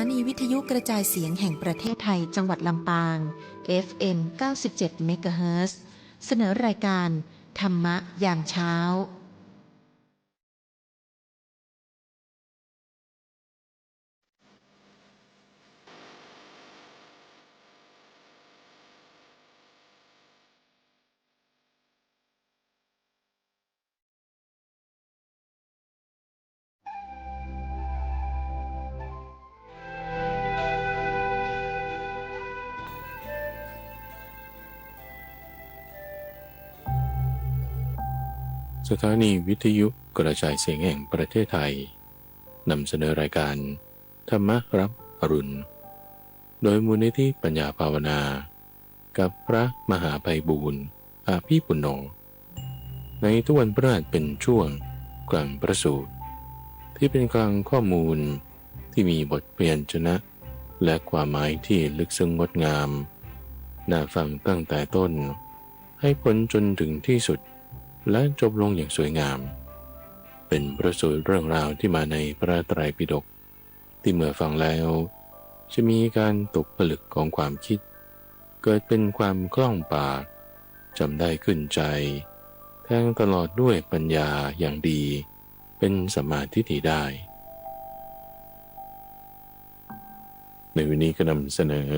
สถานีวิทยุกระจายเสียงแห่งประเทศไทยจังหวัดลำปาง FM 97 เมกะเฮิรตซ์เสนอรายการธรรมะยามเช้าสถานีวิทยุกระจายเสียงแห่งประเทศไทยนำเสนอรายการธรรมรับอรุณโดยมูลนิธิปัญญาภาวนากับพระมหาไพบูลย์อาภีปุณโญในทุกวันพฤหัสเป็นช่วงกลางประสูตรที่เป็นกลางข้อมูลที่มีบทเปลี่ยนชนะและความหมายที่ลึกซึ้งงดงามน่าฟังตั้งแต่ต้นให้พ้นจนถึงที่สุดและจบลงอย่างสวยงามเป็นประสูตรเรื่องราวที่มาในพระไตรปิฎกที่เมื่อฟังแล้วจะมีการตกผลึกของความคิดเกิดเป็นความคล่องปากจำได้ขึ้นใจแทงตลอดด้วยปัญญาอย่างดีเป็นสัมมาทิฏฐิได้ในวันนี้ก็นำเสนอ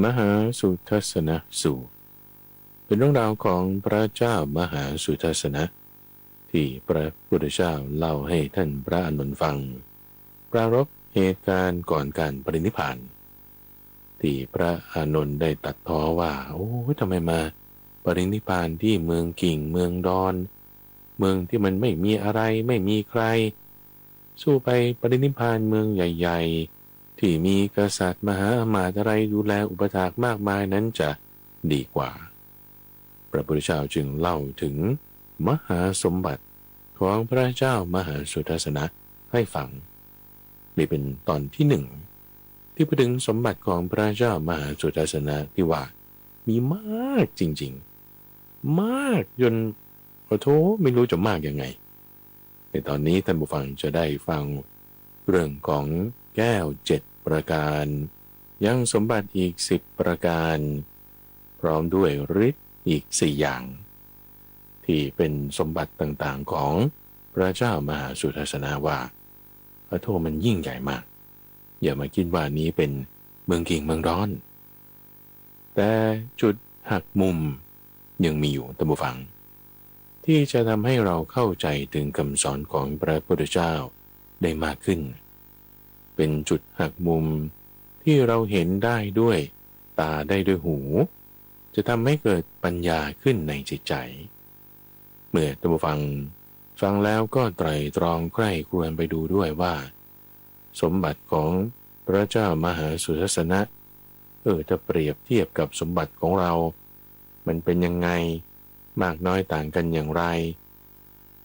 มหาสุทัศนสูตรเป็นเรื่องราวของพระเจ้ามหาสุทัศนะที่พระพุทธเจ้าเล่าให้ท่านพระอานนท์ฟังปรารภเหตุการณ์ก่อนการปรินิพพานที่พระอานนท์ได้ตัดพ้อว่าโอ้ทำไมมาปรินิพพานที่เมืองกิ่งเมืองดอนเมืองที่มันไม่มีอะไรไม่มีใครสู้ไปปรินิพพานเมืองใหญ่ๆที่มีกษัตริย์มหาอมาตย์อะไรดูแลอุปถากมากมายนั้นจะดีกว่าพระพุทธเจ้าจึงเล่าถึงมหาสมบัติของพระเจ้ามหาสุทัศนะให้ฟังนี่เป็นตอนที่หนึ่งที่พูดถึงสมบัติของพระเจ้ามหาสุทัศนะที่ว่ามีมากจริงๆมากจนโอ้โธไม่รู้จะมากยังไงในตอนนี้ท่านผู้ฟังจะได้ฟังเรื่องของแก้ว7ประการยังสมบัติอีก10ประการพร้อมด้วยฤทธิ์อีก4อย่างที่เป็นสมบัติต่างๆของพระเจ้ามหาสุทัศนะว่าพระโทมันยิ่งใหญ่มากอย่ามาคิดว่านี้เป็นเมืองกิ่งเมืองร้อนแต่จุดหักมุมยังมีอยู่ท่านผู้ฟังที่จะทำให้เราเข้าใจถึงคำสอนของพระพุทธเจ้าได้มากขึ้นเป็นจุดหักมุมที่เราเห็นได้ด้วยตาได้ด้วยหูจะทำให้เกิดปัญญาขึ้นในจิตใจเมื่อท่านผู้ฟังแล้วก็ไตร่ตรองใกล้ครวญไปดูด้วยว่าสมบัติของพระเจ้ามหาสุทัศนะถ้าเปรียบเทียบกับสมบัติของเรามันเป็นยังไงมากน้อยต่างกันอย่างไร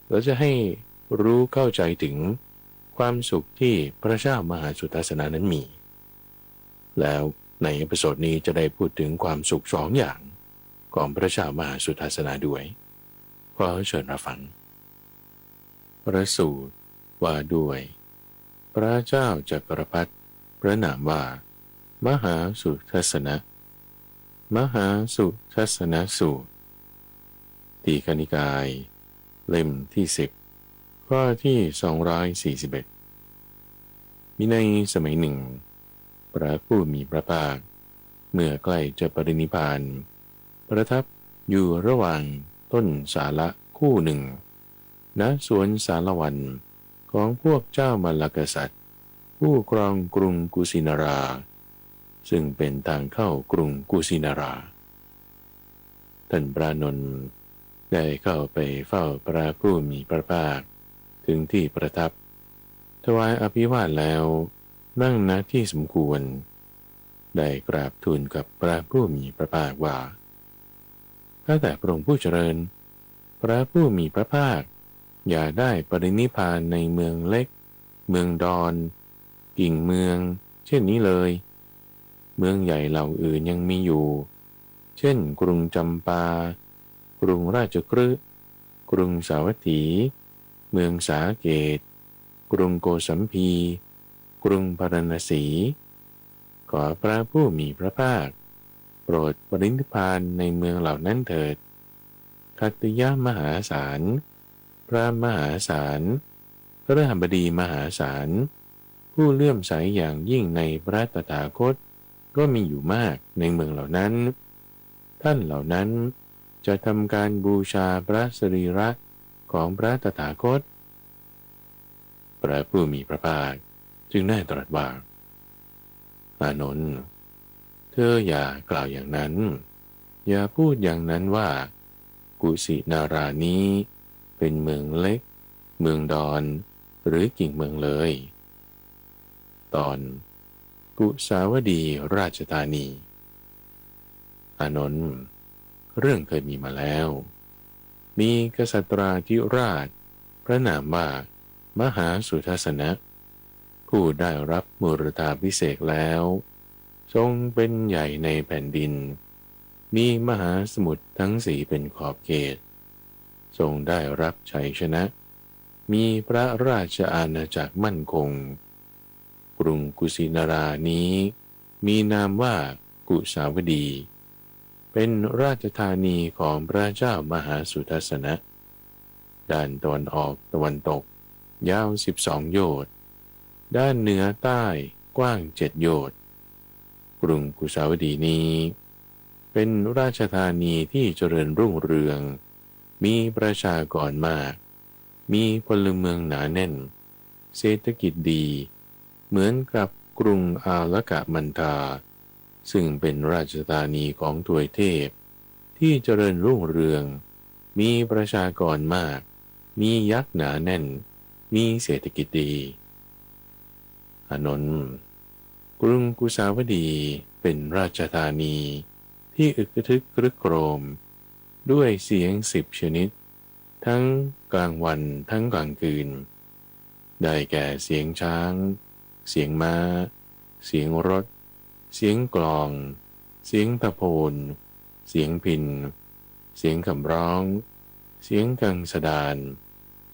เราจะให้รู้เข้าใจถึงความสุขที่พระเจ้ามหาสุทัศนะนั้นมีแล้วในเอพิโซดนี้จะได้พูดถึงความสุข2อย่างของพระเจ้ามหาสุทัศนะด้วยขอเชิญรับฟังพระสูตรว่าด้วยพระเจ้าจักรพรรดิพระนามว่ามหาสุทัศนะมหาสุทัศนสูตรทีฆนิกายเล่มที่10ข้อที่241มีในสมัยหนึ่งพระผู้มีพระภาคเมื่อใกล้จะปรินิพพานประทับอยู่ระหว่างต้นสาละคู่หนึ่งณสวนสารวันของพวกเจ้ามลกษัตริย์ผู้ครองกรุงกุสินาราซึ่งเป็นทางเข้ากรุงกุสินาราท่านพระนนท์ได้เข้าไปเฝ้าพระผู้มีพระภาคถึงที่ประทับถวายอภิวาทแล้วนั่งณที่สมควรได้กราบทูลกับพระผู้มีพระภาคว่าข้าแต่พระองค์ผู้เจริญพระผู้มีพระภาคอย่าได้ปรินิพพานในเมืองเล็กเมืองดอนกิ่งเมืองเช่นนี้เลยเมืองใหญ่เหล่าอื่นยังมีอยู่เช่นกรุงจำปากรุงราชคฤห์กรุงสาวัตถีเมืองสาเกตกรุงโกสัมพี กรุงพาราณสี ขอพระผู้มีพระภาคโปรดปรินิพพานในเมืองเหล่านั้นเถิดคัตติยมหาศาลพระมหาศาลพระหัมบดีมหาศาลผู้เลื่อมใสอย่างยิ่งในพระตถาคตก็มีอยู่มากในเมืองเหล่านั้นท่านเหล่านั้นจะทำการบูชาพระสรีระของพระตถาคตพระผู้มีพระภาคจึงได้ตรัสว่าอานนท์เธออย่ากล่าวอย่างนั้นอย่าพูดอย่างนั้นว่ากุสินารานี้เป็นเมืองเล็กเมืองดอนหรือกิ่งเมืองเลยตอนกุสาวดีราชธานีอานนท์เรื่องเคยมีมาแล้วมีกษัตราธิราชพระนามว่ามหาสุทัศนะผู้ได้รับมุรธาภิเษกแล้วทรงเป็นใหญ่ในแผ่นดินมีมหาสมุทรทั้งสี่เป็นขอบเขตทรงได้รับชัยชนะมีพระราชอาณาจักรมั่นคงกรุงกุสินารานี้มีนามว่ากุสาวดีเป็นราชธานีของพระเจ้ามหาสุทัศนะด้านตะวันออกตะวันตกยาว12 โยชน์ด้านเหนือใต้กว้าง7 โยชน์กรุงกุสาวดีนี้เป็นราชธานีที่เจริญรุ่งเรืองมีประชากรมากมีพลเมืองหนาแน่นเศรษฐกิจดีเหมือนกับกรุงอาลกะมันทาซึ่งเป็นราชธานีของทวยเทพที่เจริญรุ่งเรืองมีประชากรมากมียักษ์หนาแน่นมีเศรษฐกิจดีอานนท์กรุงกุสาวดีเป็นราชธานีที่อึกกระทึกครึกโครมด้วยเสียง10 ชนิดทั้งกลางวันทั้งกลางคืนได้แก่เสียงช้างเสียงม้าเสียงรถเสียงกลองเสียงตะโพนเสียงพิณเสียงคำร้องเสียงกังสดาน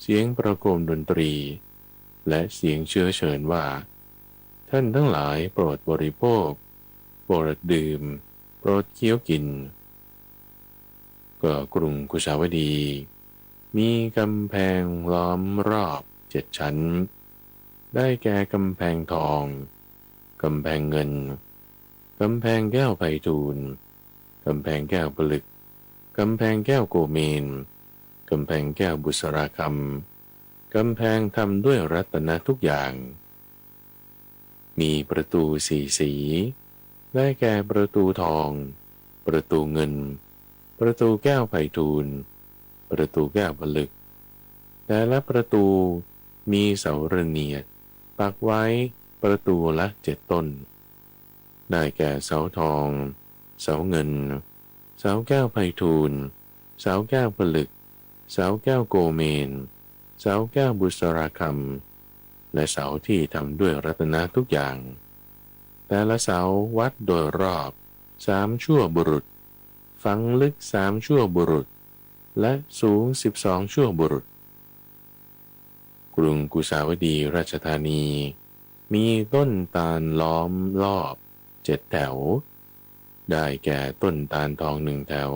เสียงประโคมดนตรีและเสียงเชื้อเชิญว่าท่านทั้งหลายโปรดบริโภคโปรดดื่มโปรดเคี้ยวกินก็กรุงกุสาวดีมีกำแพงล้อมรอบ7 ชั้นได้แก่กำแพงทองกำแพงเงินกำแพงแก้วไพฑูรย์กำแพงแก้วผลึกกำแพงแก้วโกเมนกำแพงแก้วบุษราคำกำแพงทำด้วยรัตนะทุกอย่างมีประตู4 สีได้แก่ประตูทองประตูเงินประตูแก้วไพฑูรย์ประตูแก้วผลึกแต่ละประตูมีเสาระเนียดปักไว้ประตูละ7 ต้นได้แก่เสาทองเสาเงินเสาแก้วไพฑูรย์เสาแก้วผลึกเสาแก้วโกเมนเสาแก้วบุษราคำและเสาที่ทำด้วยรัตนะทุกอย่างแต่ละเสาวัดโดยรอบ3 ชั่วบุรุษฝังลึก3 ชั่วบุรุษและสูง12 ชั่วบุรุษกรุงกุสาวดีราชธานีมีต้นตาลล้อมรอบ7 แถวได้แก่ต้นตาลทอง1 แถว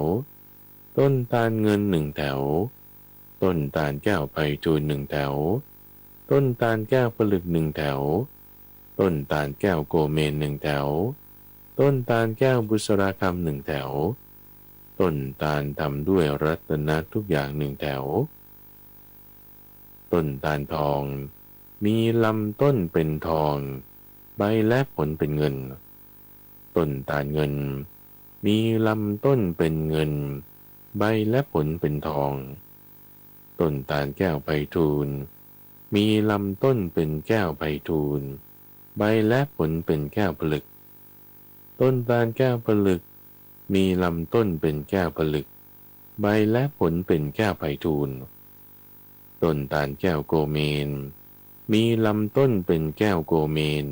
ต้นตาลเงิน1 แถวต้นตาลแก้วไพฑูรย์1 แถวต้นตาลแก้วผลึก1 แถวต้นตาลแก้วโกเมน1 แถวต้นตาลแก้วบุษราคำ1 แถวต้นตาลทำด้วยรัตนะทุกอย่าง1 แถวต้นตาลทองมีลำต้นเป็นทองใบและผลเป็นเงินต้นตาลเงินมีลำต้นเป็นเงินใบและผลเป็นทองต้นตาลแก้วไพฑูรย์มีลำต้นเป็นแก้วไพฑูรย์ใบและผลเป็นแก้วผลึกต้นตาลแก้วผลึกมีลำต้นเป็นแก้วผลึกใบและผลเป็นแก้วไพฑูรย์ต้นตาลแก้วโกเมนมีลำต้นเป็นแก้วโกเมน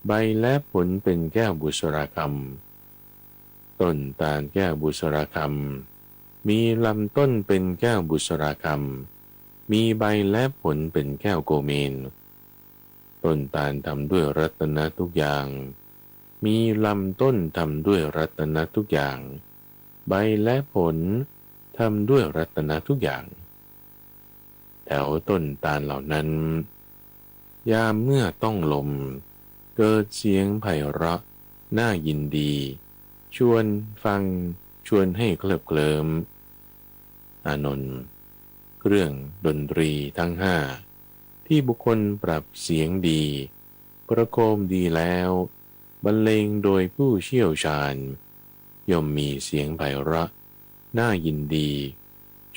ใบและผลเป็นแก้วบุษราคำต้นตาลแก้วบุษราคำมีลำต้นเป็นแก้วบุษราคำมีใบและผลเป็นแก้วโกเมน ต้นตาลทำด้วยรัตนะทุกอย่างมีลำต้นทำด้วยรัตนะทุกอย่างใบและผลทำด้วยรัตนะทุกอย่างแถวต้นตาลเหล่านั้นยามเมื่อต้องลมเกิดเสียงไพเราะน่ายินดีชวนฟังชวนให้เคลิบเคลิ้มอานนท์เครื่องดนตรีทั้งห้าที่บุคคลปรับเสียงดีประโคมดีแล้วบรรเลงโดยผู้เชี่ยวชาญย่อมมีเสียงไพเราะน่ายินดี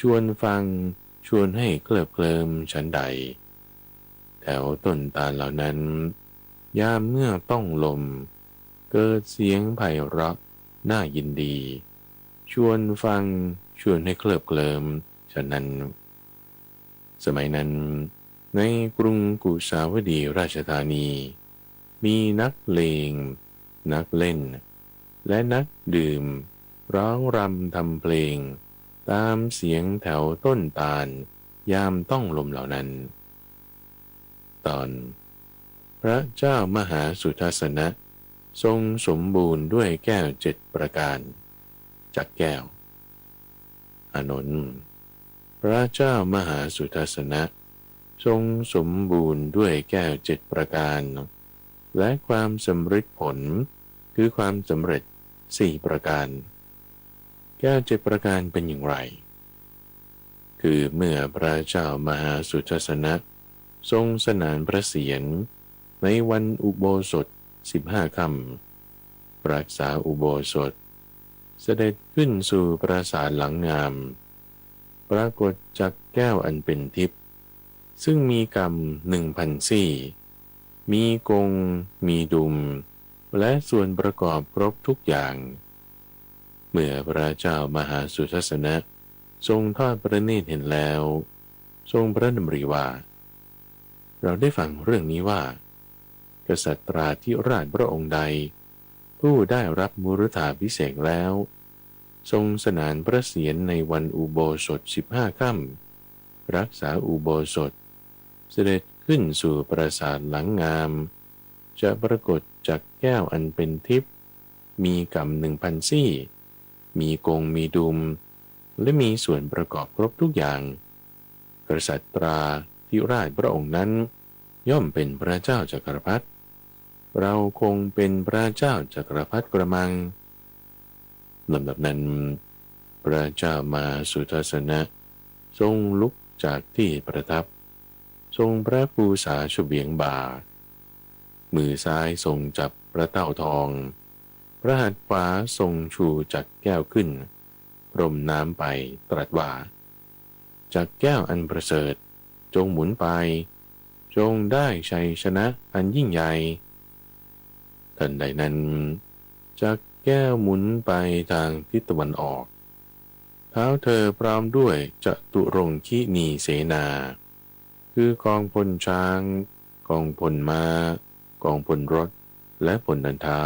ชวนฟังชวนให้เคลิบเคลิ้มฉันใดแถวต้นตาลเหล่านั้นยามเมื่อต้องลมเกิดเสียงไพเราะน่ายินดีชวนฟังชวนให้เคลิบเคลิ้มฉะนั้นสมัยนั้นในกรุงกุสาวดีราชธานีมีนักเลงนักเล่นและนักดื่มร้องรำทำเพลงตามเสียงแถวต้นตาลยามต้องลมเหล่านั้นตอนพระเจ้ามหาสุทัศนะทรงสมบูรณ์ด้วยแก้ว7ประการจักแก้วอานนท์พระเจ้ามหาสุทัศนะทรงสมบูรณ์ด้วยแก้ว7ประการและความสำเร็จผลคือความสำเร็จ4ประการแก้ว7ประการเป็นอย่างไรคือเมื่อพระเจ้ามหาสุทัศนะทรงสนานพระเศียรในวันอุโบสถ15 ค่ำรักษาอุโบสถเสด็จขึ้นสู่ปราสาทหลังงามปรากฏจากแก้วอันเป็นทิพย์ซึ่งมีกรรม1,000 ซี่มีกงมีดุมและส่วนประกอบครบทุกอย่างเมื่อพระเจ้ามหาสุทัศนะทรงทอดพระเนตรเห็นแล้วทรงพระดำริว่าเราได้ฟังเรื่องนี้ว่ากษัตราธิราชพระองค์ใดผู้ได้รับมุรุธาภิเษกแล้วทรงสนานพระเศียรในวันอุโบสถ15 ค่ำรักษาอุโบสถเสด็จขึ้นสู่ปราสาทหลังงามจะปรากฏจากแก้วอันเป็นทิพย์มีกำ1,000 ซี่มีกงมีดุมและมีส่วนประกอบครบทุกอย่างกษัตราธิราชพระองค์นั้นย่อมเป็นพระเจ้าจักรพรรดิเราคงเป็นพระเจ้าจักรพรรดิกระมังลำดับนั้นพระเจ้ามาสุทัศนะทรงลุกจากที่ประทับทรงพระภูษาเฉวียงบ่ามือซ้ายทรงจับพระเต้าทองพระหัตถ์ขวาทรงชูจักแก้วขึ้นพรมน้ำไปตรัสว่าจักแก้วอันประเสริฐจงหมุนไปจงได้ชัยชนะอันยิ่งใหญ่ทันใดนั้นจักแก้วหมุนไปทางทิศตะวันออกเท้าเธอพร้อมด้วยจตุรงคินีเสนาคือกองพลช้างกองพลม้ากองพลรถและพลเดินเท้า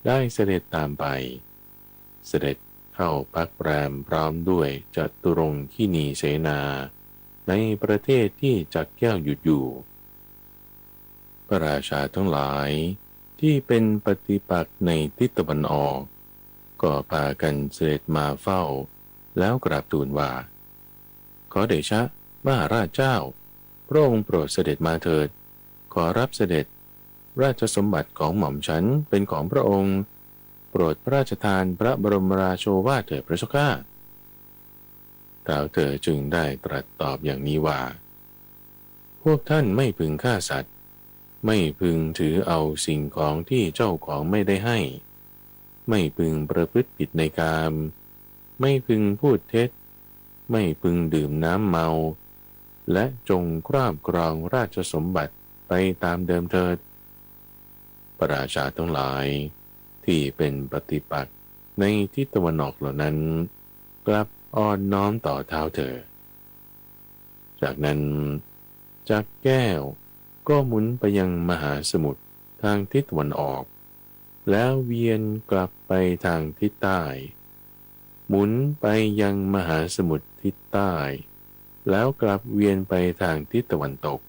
ได้เสด็จตามไปเสด็จเข้าพักแรมพร้อมด้วยจตุรงคินีเสนาในประเทศที่จักแก้วหยุดอยู่พระราชาทั้งหลายที่เป็นปฏิปักษ์ในทิศตะวันออกก็พากันเสด็จมาเฝ้าแล้วกราบทูลว่าขอเดชะมหาราชเจ้าพระองค์โปรดเสด็จมาเถิดขอรับเสด็จราชสมบัติของหม่อมฉันเป็นของพระองค์โปรดพระราชทานพระบรมราโชวาทเถิดพระเจ้าข้าท้าวเธอจึงได้ตรัสตอบอย่างนี้ว่าพวกท่านไม่พึงฆ่าสัตว์ไม่พึงถือเอาสิ่งของที่เจ้าของไม่ได้ให้ไม่พึงประพฤติผิดในกามไม่พึงพูดเท็จไม่พึงดื่มน้ำเมาและจงครอบครองราชสมบัติไปตามเดิมเถิดพระราชาทั้งหลายที่เป็นปฏิปักษ์ในทิศตะวันออกเหล่านั้นกลับอ่อนน้อมต่อเท้าเธอจากนั้นจักแก้วก็หมุนไปยังมหาสมุทรทางทิศตะวันออกแล้วเวียนกลับไปทางทิศใต้หมุนไปยังมหาสมุทรทิศใต้แล้วกลับเวียนไปทางทิศตะวันตก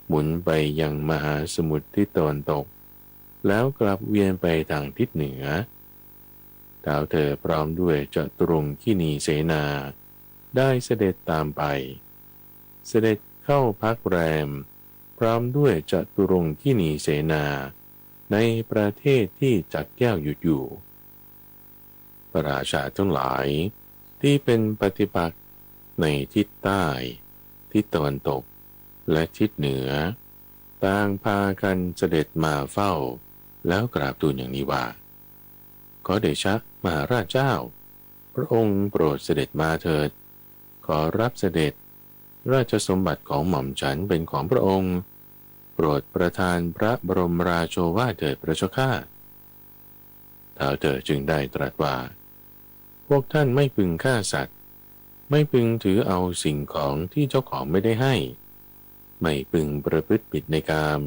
หมุนไปยังมหาสมุทรทิศตะวันตกแล้วกลับเวียนไปทางทิศเหนือท้าวเธอพร้อมด้วยจตุรงคินีเสนาได้เสด็จตามไปเสด็จเข้าพักแรมพร้อมด้วยจตุรงคินีเสนาในประเทศที่จักแก้วอยู่พระราชาทั้งหลายที่เป็นปฏิปักษ์ในทิศใต้ทิศตะวันตกและทิศเหนือต่างพากันเสด็จมาเฝ้าแล้วกราบทูลอย่างนี้ว่าขอเดชะมหาราชเจ้าพระองค์โปรดเสด็จมาเถิดขอรับเสด็จราชสมบัติของหม่อมฉันเป็นของพระองค์โปรดประทานพระบรมราโชวาทเถิดพระเจ้าข้าท้าวเธอจึงได้ตรัสว่าพวกท่านไม่พึงฆ่าสัตว์ไม่พึงถือเอาสิ่งของที่เจ้าของไม่ได้ให้ไม่พึงประพฤติผิดในกาม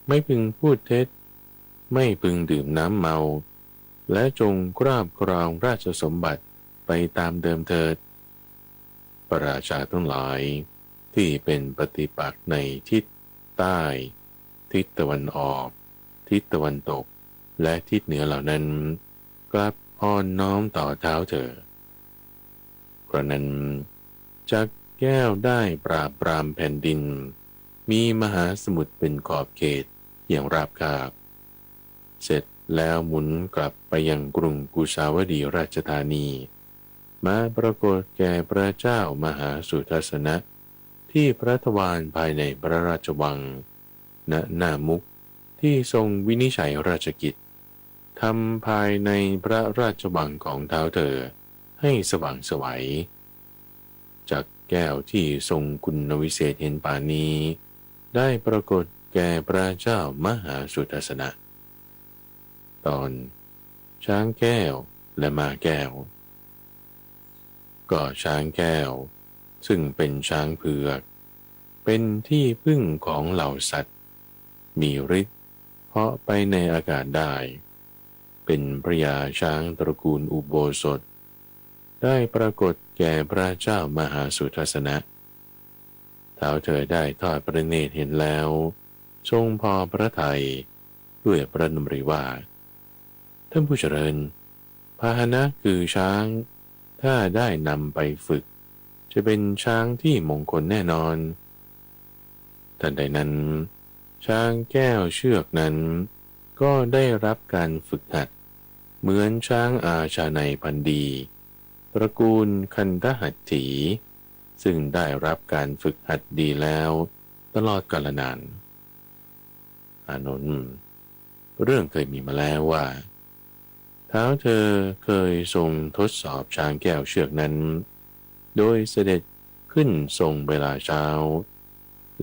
ไม่พึงพูดเท็จไม่พึงดื่มน้ำเมาและจงครอบครองราชสมบัติไปตามเดิมเถิดพระราชาทั้งหลายที่เป็นปฏิปักษ์ในทิศใต้ทิศตะวันออกทิศตะวันตกและทิศเหนือเหล่านั้นกลับอ่อนน้อมต่อเท้าเธอกระนั้นจักแก้วได้ปราบปรามแผ่นดินมีมหาสมุทรเป็นขอบเขตอย่างราบคาบเสร็จแล้วหมุนกลับไปยังกรุงกุชาวดีราชธานีมาปรากฏแก่พระเจ้ามหาสุทัศนะที่พระทวารภายในพระราชวังณหน้ามุกที่ทรงวินิจฉัยราชกิจทำภายในพระราชวังของท้าวเธอให้สว่างไสวจากแก้วที่ทรงคุณวิเศษเห็นป่านนี้ได้ปรากฏแก่พระเจ้ามหาสุทัศนะตอนช้างแก้วและม้าแก้วก็ช้างแก้วซึ่งเป็นช้างเผือกเป็นที่พึ่งของเหล่าสัตว์มีฤทธิ์เหาะไปในอากาศได้เป็นพระยาช้างตระกูลอุโบสถได้ปรากฏแก่พระเจ้ามหาสุทัศนะท้าวเธอได้ทอดพระเนตรเห็นแล้วทรงพอพระทัยด้วยพระดำริว่าท่านผู้เจริญพาหนะคือช้างถ้าได้นำไปฝึกจะเป็นช้างที่มงคลแน่นอนทันใดนั้นช้างแก้วเชือกนั้นก็ได้รับการฝึกหัดเหมือนช้างอาชาในพันธุ์ดีตระกูลคันธหัตถีซึ่งได้รับการฝึกหัดดีแล้วตลอดกาลนานอานนท์เรื่องเคยมีมาแล้วว่าท้าวเธอเคยทรงทดสอบช้างแก้วเชือกนั้นโดยเสด็จขึ้นทรงเวลาเช้า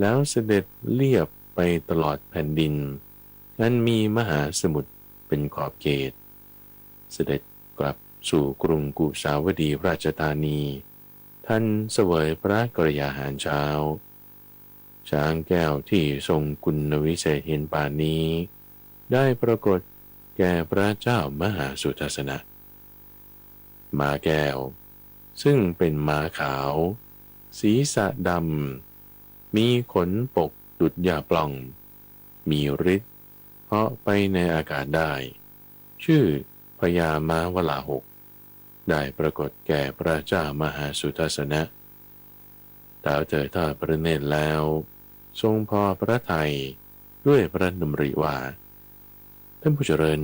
แล้วเสด็จเลียบไปตลอดแผ่นดินนั้นมีมหาสมุทรเป็นขอบเขตเสด็จกลับสู่กรุงกุสาวดีราชธานีท่านเสวยพระกรยาหารเช้าช้างแก้วที่ทรงคุณวิเศษเห็นป่านนี้ได้ปรากฏแก่พระเจ้ามหาสุทัศนะม้าแก้วซึ่งเป็นม้าขาวศีรษะดำมีขนปกดุจหญ้าปล่องมีฤทธิ์เหาะไปในอากาศได้ชื่อพญาม้าวลาหกได้ปรากฏแก่พระเจ้ามหาสุทัศนะท้าวเธอทอดพระเนตรแล้วทรงพอพระทัยด้วยพระดำริว่าท่านผู้เจริญ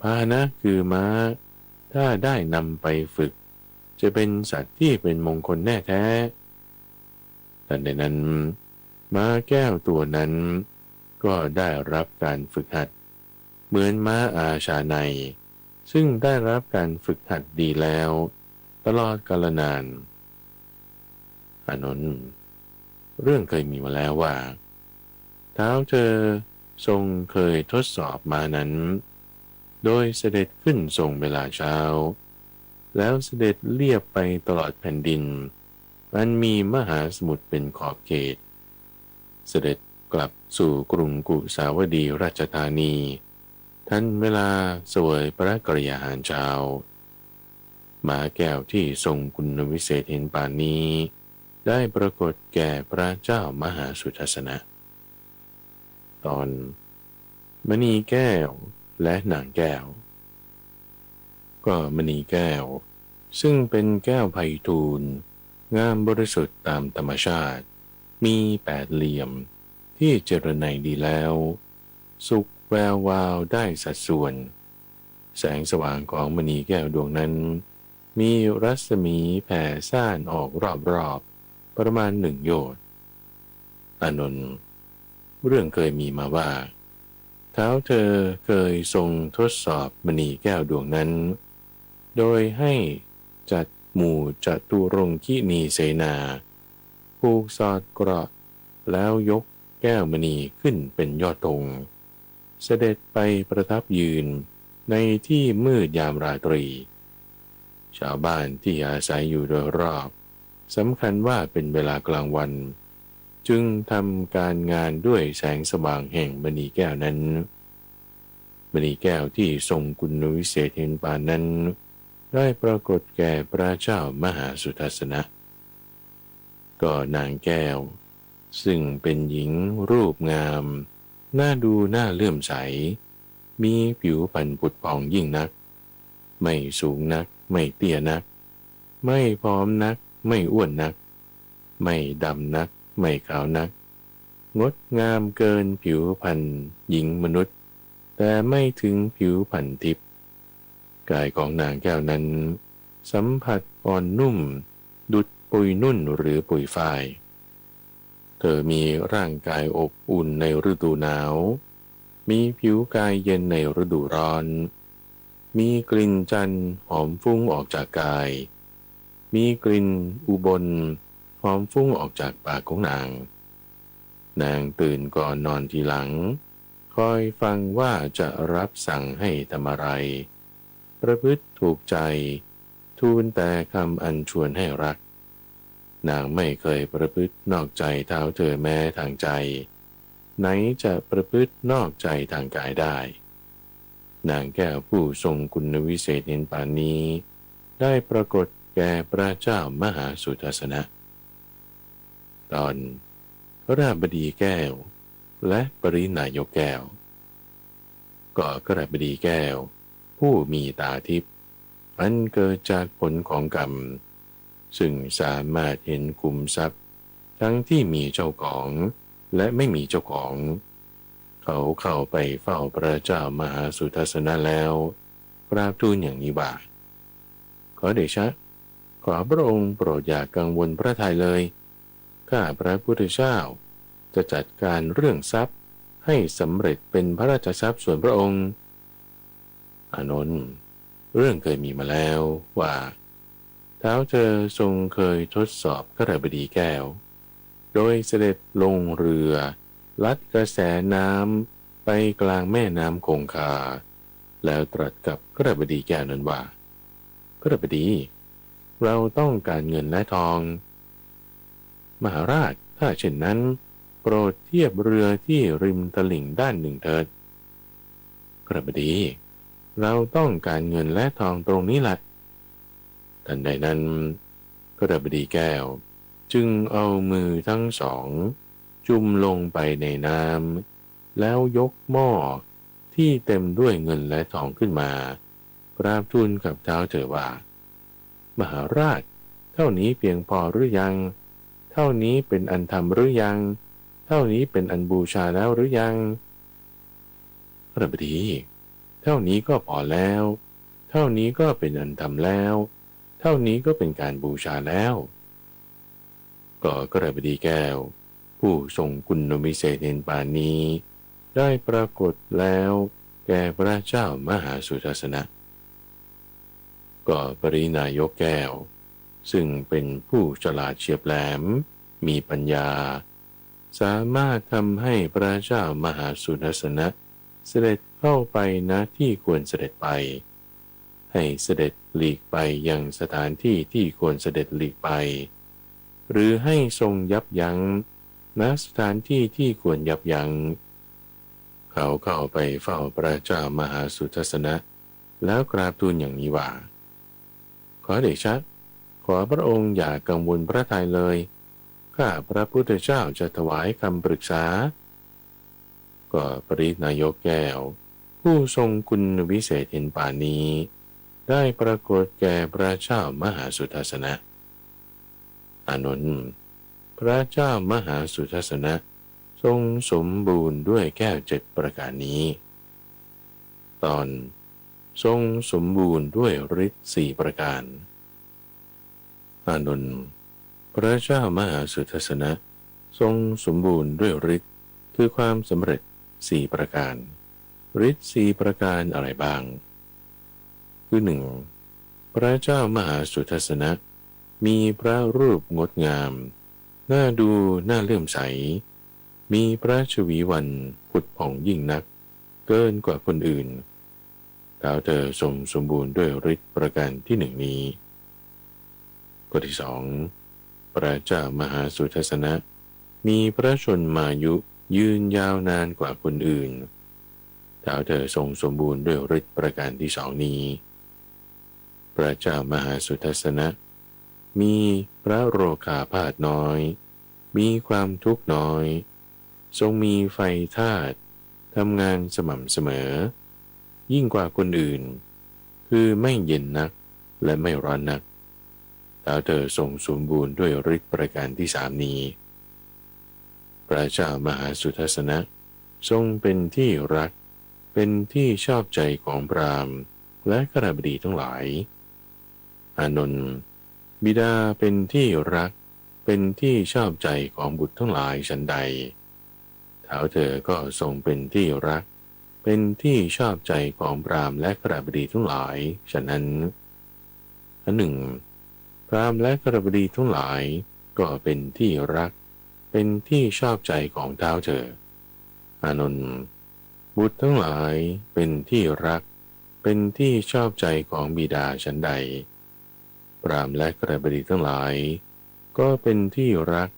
พาหนะคือม้าถ้าได้นำไปฝึกจะเป็นสัตว์ที่เป็นมงคลแน่แท้แต่ในนั้นม้าแก้วตัวนั้นก็ได้รับการฝึกหัดเหมือนม้าอาชาในซึ่งได้รับการฝึกหัดดีแล้วตลอดกาลนานอานนท์เรื่องเคยมีมาแล้วว่าท้าวเธอทรงเคยทดสอบมานั้นโดยเสด็จขึ้นทรงเวลาเช้าแล้วเสด็จเลียบไปตลอดแผ่นดินอันมีมหาสมุทรเป็นขอบเขตเสด็จกลับสู่กรุงกุสาวดีราชธานีทันเวลาเสวยพระกรยาหารเช้าม้าแก้วที่ทรงคุณวิเศษเห็นป่านนี้ได้ปรากฏแก่พระเจ้ามหาสุทัศนะ ตอนมณีแก้วและนางแก้วก็มณีแก้วซึ่งเป็นแก้วไพฑูรย์งามบริสุทธิ์ตามธรรมชาติมี8 เหลี่ยมที่เจรไนดีแล้วสุกแวววาวได้สัดส่วนแสงสว่างของมณีแก้วดวงนั้นมีรัศมีแผ่ซ่านออกรอบๆประมาณ1 โยชน์อานนท์เรื่องเคยมีมาว่าเท้าเธอเคยทรงทดสอบมณีแก้วดวงนั้นโดยให้จัดหมู่จตุรงคินีเสนาผูกสอดเกราะแล้วยกแก้วมณีขึ้นเป็นยอดธงเสด็จไปประทับยืนในที่มืดยามราตรีชาวบ้านที่อาศัยอยู่โดยรอบสำคัญว่าเป็นเวลากลางวันจึงทำการงานด้วยแสงสว่างแห่งมณีแก้วนั้นมณีแก้วที่ทรงคุณวิเศษเห็นปานนั้นได้ปรากฏแก่พระเจ้ามหาสุทัศนะก็นางแก้วซึ่งเป็นหญิงรูปงามน่าดูน่าเลื่อมใสมีผิวพรรณผุดผ่องยิ่งนักไม่สูงนักไม่เตี้ยนักไม่ผอมนักไม่อ้วนนักไม่ดำนักไม่ขาวนักงดงามเกินผิวพรรณหญิงมนุษย์แต่ไม่ถึงผิวพรรณทิพย์กายของนางแก้วนั้นสัมผัสอ่อนนุ่มดุจปุยนุ่นหรือปุยฝ้ายเธอมีร่างกายอบอุ่นในฤดูหนาวมีผิวกายเย็นในฤดูร้อนมีกลิ่นจันทร์หอมฟุ้งออกจากกายมีกลิ่นอุบลหอมฟุ้งออกจากปากของนางนางตื่นก่อนนอนทีหลังคอยฟังว่าจะรับสั่งให้ทำอะไรประพฤติถูกใจทูลแต่คำอัญชวนให้รักนางไม่เคยประพฤตินอกใจเท้าเธอแม้ทางใจไหนจะประพฤตินอกใจทางกายได้นางแก้วผู้ทรงคุณวิเศษเห็นปานนี้ได้ปรากฏแก่พระเจ้ามหาสุทัศนะตอนพระราบดีแก้วและปรินายกแก้วก็กระบดีแก้วผู้มีตาทิพย์อันเกิดจากผลของกรรมซึ่งสามารถเห็นขุมทรัพย์ทั้งที่มีเจ้าของและไม่มีเจ้าของเขาเข้าไปเฝ้าพระเจ้ามหาสุทัศนะแล้วกราบทูลอย่างนี้ว่าขอเดชะขอพระองค์โปรดอย่ากังวลพระทัยเลยข้าพระพุทธเจ้าจะจัดการเรื่องทรัพย์ให้สำเร็จเป็นพระราชทรัพย์ส่วนพระองค์อานนท์เรื่องเคยมีมาแล้วว่าเท้าเธอทรงเคยทดสอบกระบดีแก้วโดยเสด็จลงเรือลัดกระแสน้ำไปกลางแม่น้ำคงคาแล้วตรัสกับกระบดีแก้วนั้นว่ากระบดีเราต้องการเงินและทองมหาราชถ้าเช่นนั้นโปรดเทียบเรือที่ริมตลิ่งด้านหนึ่งเถิดกระบดีเราต้องการเงินและทองตรงนี้แหละทันใดนั้นกระบดีแก้วจึงเอามือทั้งสองจุ่มลงไปในน้ำแล้วยกหม้อที่เต็มด้วยเงินและทองขึ้นมากราบทูลกับเท้าเธอว่ามหาราชเท่านี้เพียงพอหรือยังเท่านี้เป็นอันทำหรือยังเท่านี้เป็นอันบูชาแล้วหรือยังกระบดีเท่านี้ก็พอแล้วเท่านี้ก็เป็นอันทำแล้วเท่านี้ก็เป็นการบูชาแล้วก็กระบดีแก้วผู้ทรงคุณวิเศษเห็นปานนี้ได้ปรากฏแล้วแก่พระเจ้ามหาสุทัศนะก็ปรินายกแก้วซึ่งเป็นผู้ฉลาดเฉียบแหลมมีปัญญาสามารถทำให้พระเจ้ามหาสุทัศนะเสด็จเข้าไปณที่ควรเสด็จไปให้เสด็จหลีกไปยังสถานที่ที่ควรเสด็จหลีกไปหรือให้ทรงยับยั้งณสถานที่ที่ควรยับยั้งเขาเข้าไปเฝ้าพระเจ้ามหาสุทัศนะแล้วกราบทูลอย่างนี้ว่าขอเดชะขอพระองค์อย่ากังวลพระทัยเลยข้าพระพุทธเจ้าจะถวายคำปรึกษา ก็ปรินายกแก้วผู้ทรงคุณวิเศษเห็นป่านนี้ได้ปรากฏแก่พระเจ้ามหาสุทัศนะอานนท์พระเจ้ามหาสุทัศนะทรงสมบูรณ์ด้วยแก้ว7ประการนี้ตอนทรงสมบูรณ์ด้วยฤทธิ์4ประการอานนท์พระเจ้ามหาสุทัศนะทรงสมบูรณ์ด้วยฤทธิ์คือความสำเร็จ4ประการฤทธิ์4ประการอะไรบ้างคือ1พระเจ้ามหาสุทัศนะมีพระรูปงดงามน่าดูน่าเลื่อมใสมีพระชวีวันผุดผ่องยิ่งนักเกินกว่าคนอื่นท้าวเธอทรงสมบูรณ์ด้วยฤทธิ์ประการที่1นี้ข้อที่2พระเจ้ามหาสุทัศนะมีพระชนมายุยืนยาวนานกว่าคนอื่นท้าวเธอทรงสมบูรณ์ด้วยฤทธิ์ประการที่2นี้พระเจ้ามหาสุทัศนะมีพระโรคาพาธน้อยมีความทุกข์น้อยทรงมีไฟธาตุทำงานสม่ำเสมอยิ่งกว่าคนอื่นคือไม่เย็นนักและไม่ร้อนนักท้าวเธอทรงสมบูรณ์ด้วยฤทธิ์ประการที่3นี้พระเจ้ามหาสุทัศนะทรงเป็นที่รักเป็นที่ชอบใจของพราหมณ์และกฤบดีทั้งหลายอานนท์บิดาเป็นที่รักเป็นที่ชอบใจของบุตรทั้งหลายฉันใดท้าวเธอก็ทรงเป็นที่รักเป็นที่ชอบใจของพราหมณ์และกฤบดีทั้งหลายฉะนั้นอันหนึ่งพราหมณ์และกฤบดีทั้งหลายก็เป็นที่รักเป็นที่ชอบใจของท้าวเธออานนท์บุตรทั้งหลายเป็นที่รักเป็นที่ชอบใจของบิดาฉันใดพราหมณ์และกฤบดีทั้งหลายก็เป็นที่รัก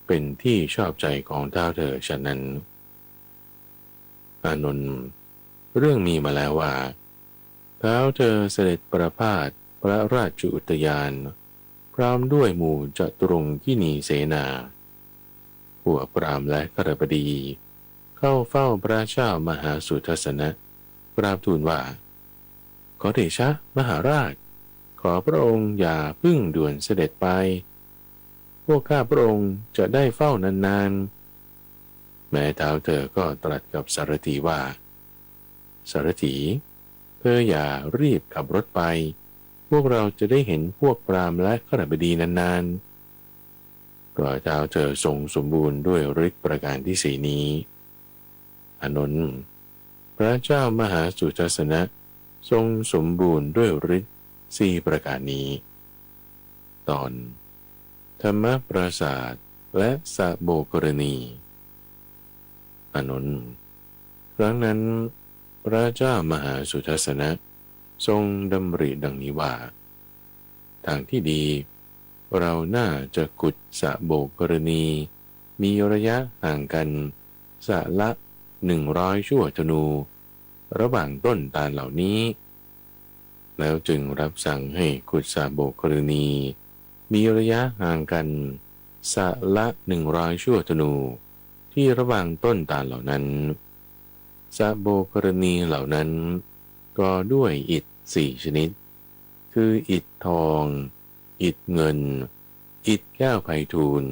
เป็นที่ชอบใจของท้าวเธอฉะนั้นอานนท์เรื่องมีมาแล้วว่าท้าวเธอเสด็จประพาสพระราชอุทยานพร้อมด้วยหมู่จตุรงกินีเสนาพวกพราหมณ์และกฤบดีเข้าเฝ้าพระเจ้ามหาสุทัศนะกราบทูลว่าขอเดชะมหาราชขอพระองค์อย่าพึ่งด่วนเสด็จไปพวกข้าพระองค์จะได้เฝ้านานๆแม้ท้าวเธอก็ตรัสกับสารถีว่าสารถีเธออย่ารีบขับรถไปพวกเราจะได้เห็นพวกพราหมณ์และกฤบดีนานๆก็ท้าวเธอทรงสมบูรณ์ด้วยฤทธิ์ประการที่4นี้อานนท์พระเจ้ามหาสุทัศนะทรงสมบูรณ์ด้วยฤทธิ์4ประการนี้ตอนธรรมปราสาทและสะโบกรณีอานนท์ครั้งนั้นพระเจ้ามหาสุทัศนะทรงดำริดังนี้ว่าทางที่ดีเราน่าจะขุดสะโบกรณีมีระยะห่างกันสะละ100ชั่วธนูระหว่างต้นตาลเหล่านี้แล้วจึงรับสั่งให้ขุดสะโบกรณีมีระยะห่างกันสะละ100ชั่วธนูที่ระหว่างต้นตาลเหล่านั้นสะโบกรณีเหล่านั้นก็ด้วยอิฐ4ชนิดคืออิฐทองอิฐเงินอิฐแก้วไพฑูรย์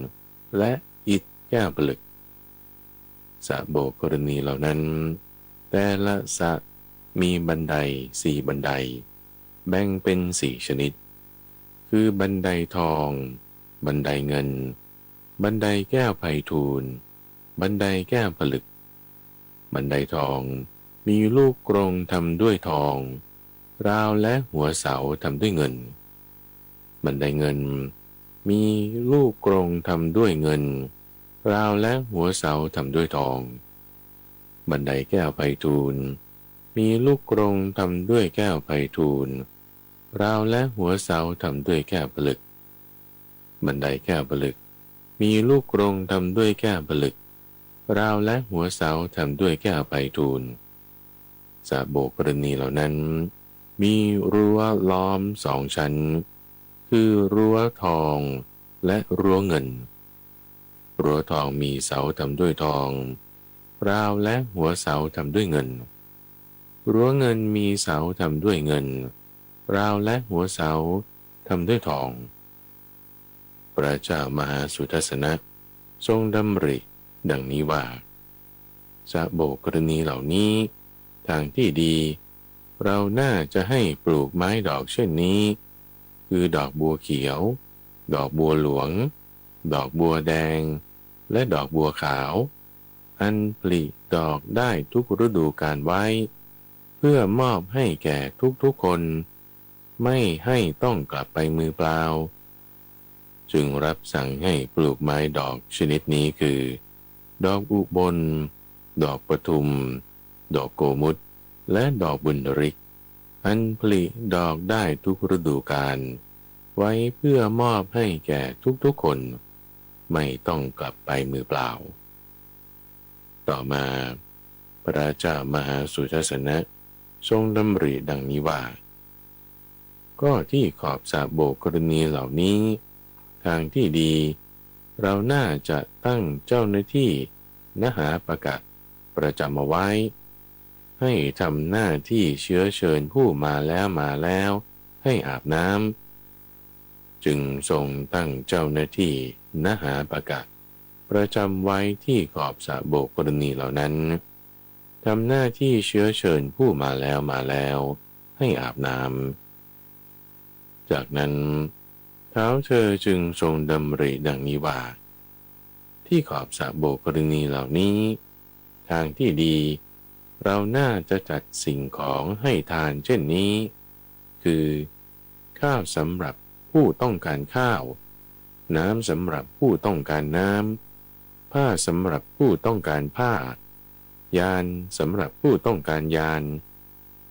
และอิฐแก้วผลึกสะโบกรณีเหล่านั้นแต่ละสะมีบันได4บันไดแบ่งเป็น4ชนิดคือบันไดทองบันไดเงินบันไดแก้วไพฑูรย์บันไดแก้วผลึกบันไดทองมีลูกกรงทำด้วยทองราวและหัวเสาทำด้วยเงินบันไดเงินมีลูกกรงทำด้วยเงินราวและหัวเสาทำด้วยทองบันไดแก้วไพฑูรย์มีลูกกรงทำด้วยแก้วไพฑูรย์ราวและหัวเสาทำด้วยแก้วผลึกบันไดแก้วผลึกมีลูกกรงทำด้วยแก้วผลึกราวและหัวเสาทำด้วยแก้วไพฑูรย์สะโบกรณีเหล่านั้นมีรั้วล้อม2ชั้นคือรั้วทองและรั้วเงินรั้วทองมีเสาทำด้วยทอง ราวและหัวเสาทำด้วยเงินรั้วเงินมีเสาทำด้วยเงินราวและหัวเสาทำด้วยทองพระเจ้ามหาสุทัศนะทรงดำริดังนี้ว่าจะโบกกรณีเหล่านี้ทางที่ดีเราน่าจะให้ปลูกไม้ดอกเช่นนี้คือดอกบัวเขียวดอกบัวหลวงดอกบัวแดงและดอกบัวขาวอันผลิดอกได้ทุกฤดูกาลไว้เพื่อมอบให้แก่ทุกๆคนไม่ให้ต้องกลับไปมือเปล่าจึงรับสั่งให้ปลูกไม้ดอกชนิดนี้คือดอกอุบลดอกปทุมดอกโกมุตและดอกบุญริกอันผลิดอกได้ทุกฤดูกาลไว้เพื่อมอบให้แก่ทุกๆคนไม่ต้องกลับไปมือเปล่าต่อมาพระเจ้ามหาสุทัศนะทรงดำริดังนี้ว่าก็ที่ขอบสระโบกกรณีเหล่านี้ทางที่ดีเราน่าจะตั้งเจ้าหน้าที่นหาปกะประจำเอาไว้ให้ทำหน้าที่เชื้อเชิญผู้มาแล้วให้อาบน้ำจึงทรงตั้งเจ้าหน้าที่นหาปกะประจำไว้ที่ขอบสระโบกกรณีเหล่านั้นทำหน้าที่เชื้อเชิญผู้มาแล้วให้อาบน้ำจากนั้นเท้าเธอจึงทรงดำริดังนี้ว่าที่ขอบสระโบกกรณีเหล่านี้ทางที่ดีเราน่าจะจัดสิ่งของให้ทานเช่นนี้คือข้าวสำหรับผู้ต้องการข้าวน้ำสำหรับผู้ต้องการน้ำผ้าสำหรับผู้ต้องการผ้ายานสำหรับผู้ต้องการยาน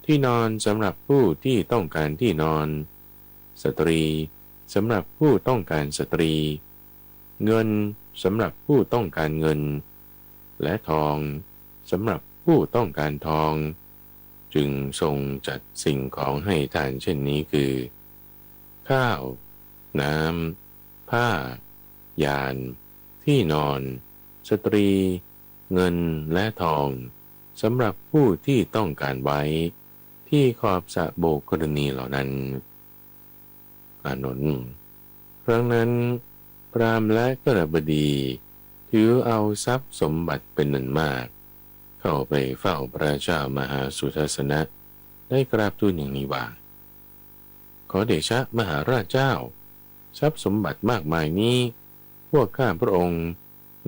ที่นอนสำหรับผู้ที่ต้องการที่นอนสตรีสำหรับผู้ต้องการสตรีเงินสำหรับผู้ต้องการเงินและทองสำหรับผู้ต้องการทองจึงทรงจัดสิ่งของให้ทานเช่นนี้คือข้าวน้ำผ้ายานที่นอนสตรีเงินและทองสำหรับผู้ที่ต้องการไว้ที่ขอบสระโบกกรณีเหล่านั้นอานนท์ครั้งนั้นพราหมณ์และกฤบดีถือเอาทรัพย์สมบัติเป็นนันมากเข้าไปเฝ้าพระเจ้ามหาสุทัศนะได้กราบทูลอย่างนี้ว่าขอเดชะมหาราชเจ้าทรัพย์สมบัติมากมายนี้พวกข้าพระองค์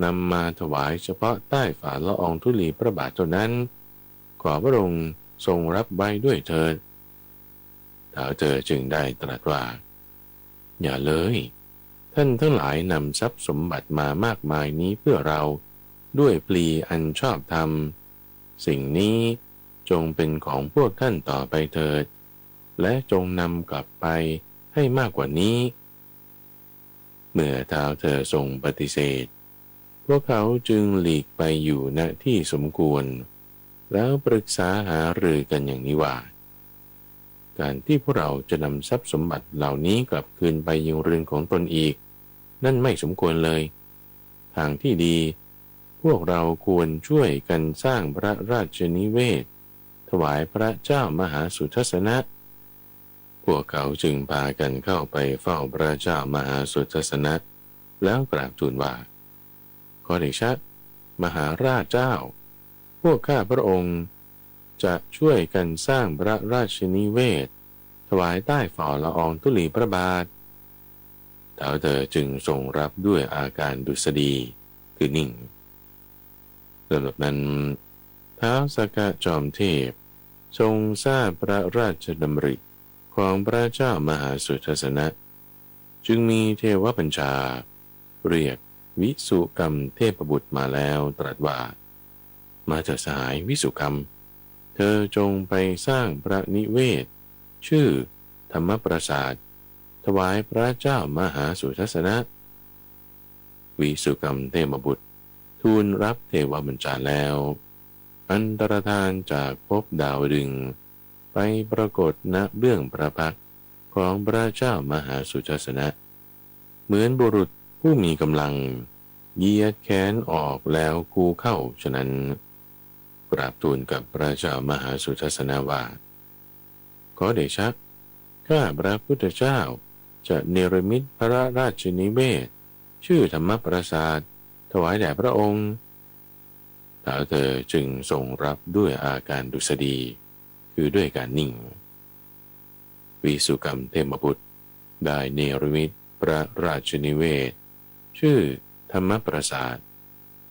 นำมาถวายเฉพาะใต้ฝ่าละอองธุลีพระบาทเท่านั้นขอพระองค์ทรงรับไว้ด้วยเถิดท้าวเธอจึงได้ตรัสว่าอย่าเลยท่านทั้งหลายนำทรัพย์สมบัติมามากมายนี้เพื่อเราด้วยปลีอันชอบธรรมสิ่งนี้จงเป็นของพวกท่านต่อไปเถิดและจงนำกลับไปให้มากกว่านี้เมื่อท้าวเธอทรงปฏิเสธพวกเขาจึงหลีกไปอยู่ณที่สมควรแล้วปรึกษาหารือกันอย่างนี้ว่าการที่พวกเราจะนำทรัพย์สมบัติเหล่านี้กลับคืนไปยังเรือนของตนอีกนั่นไม่สมควรเลยทางที่ดีพวกเราควรช่วยกันสร้างพระราชนิเวศถวายพระเจ้ามหาสุทัศนะพวกเขาจึงพากันเข้าไปเฝ้าพระเจ้ามหาสุทัศนะแล้วกราบทูลว่าขอเดชะมหาราชเจ้าพวกข้าพระองค์จะช่วยกันสร้างพระราชนิเวศถวายใต้ฝ่าละอองธุลีพระบาทท้าวเธอจึงทรงรับด้วยอาการดุษฎีคือนิ่งลำดับนั้นท้าวสักกะจอมเทพทรงทราบพระราชดำริของพระเจ้ามหาสุทัศนะจึงมีเทวบัญชาเรียกวิสุกรรมเทพบุตรมาแล้วตรัสว่ามาเถิดสหายวิสุกรรมเธอจงไปสร้างพระนิเวศชื่อธรรมปราสาทถวายพระเจ้ามหาสุทัศนะวิสุกรรมเทพบุตรทูลรับเทวบัญชาแล้วอันตรธานจากภพดาวดึงส์ไปปรากฏณเบื้องพระพักตร์ของพระเจ้ามหาสุทัศนะเหมือนบุรุษผู้มีกำลังเหยียดแขนออกแล้วคูเข้าฉะนั้น กราบทูลกับพระเจ้ามหาสุทัศนะว่าขอเดชะข้าพระพุทธเจ้าจะเนรมิตพระราชนิเวศชื่อธรรมปราสาทถวายแด่พระองค์ท้าวเธอจึงทรงรับด้วยอาการดุษฎีคือด้วยการนิ่งวิสุกรรมเทมบุตรได้เนรมิตพระราชนิเวศชื่อธรรมปราสาท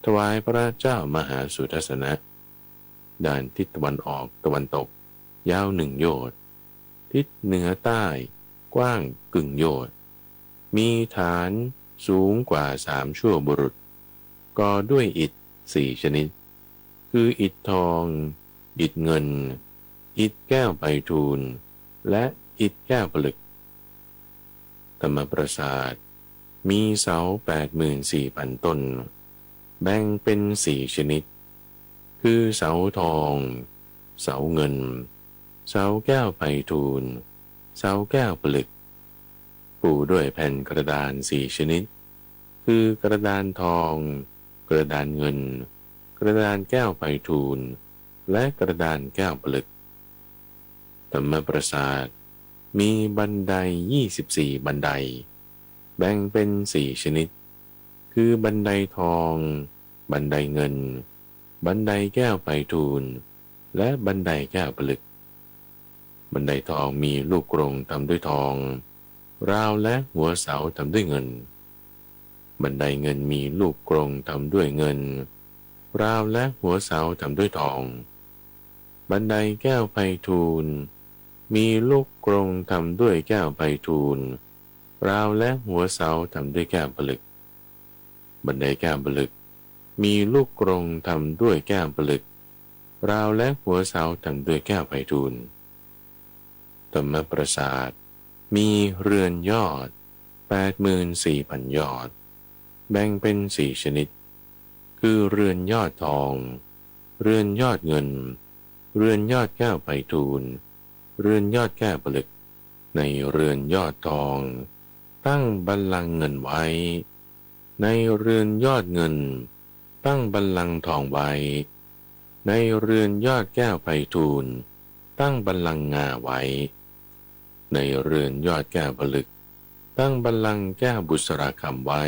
ถวายพระเจ้ามหาสุทัศนะด้านทิศตะวันออกตะวันตกยาว1 โยชน์ทิศเหนือใต้กว้างกึ่งโยชน์มีฐานสูงกว่า3 ชั่วบุรุษก่อด้วยอิฐ4 ชนิดคืออิฐทองอิฐเงินอิฐแก้วไพฑูรย์และอิฐแก้วผลึกธรรมปราสาทมีเสา 84,000 ต้นแบ่งเป็น4 ชนิดคือเสาทองเสาเงินเสาแก้วไพฑูรย์เสาแก้วผลึกปูด้วยแผ่นกระดาน4 ชนิดคือกระดานทองกระดานเงินกระดานแก้วไพฑูรย์และกระดานแก้วผลึกธรรมปราสาทมีบันได24 บันไดแบ่งเป็น4 ชนิดคือบันไดทองบันไดเงินบันไดแก้วไพฑูรย์และบันไดแก้วผลึกบันไดทองมีลูกกรงทำด้วยทองราวและหัวเสาทำด้วยเงินบันไดเงินมีลูกกรงทำด้วยเงินราวและหัวเสาทำด้วยทองบันไดแก้วไพฑูรย์มีลูกกรงทำด้วยแก้วไพฑูรย์ราวและหัวเสาทำด้วยแก้วผลึกบันไดแก้วผลึกมีลูกกรงทำด้วยแก้วผลึกราวและหัวเสาทำด้วยแก้วไพฑูรย์ธรรมปราสาทมีเรือนยอด 84,000 ยอดแบ่งเป็น4 ชนิดคือเรือนยอดทองเรือนยอดเงินเรือนยอดแก้วไพฑูรย์เรือนยอดแก้วผลึกในเรือนยอดทองตั้งบัลลังก์เงินไว้ในเรือนยอดเงินตั้งบัลลังก์ทองไว้ในเรือนยอดแก้วไพฑูรย์ตั้งบัลลังก์งาไว้ในเรือนยอดแก้วผลึกตั้งบัลลังก์แก้วบุษราคำไว้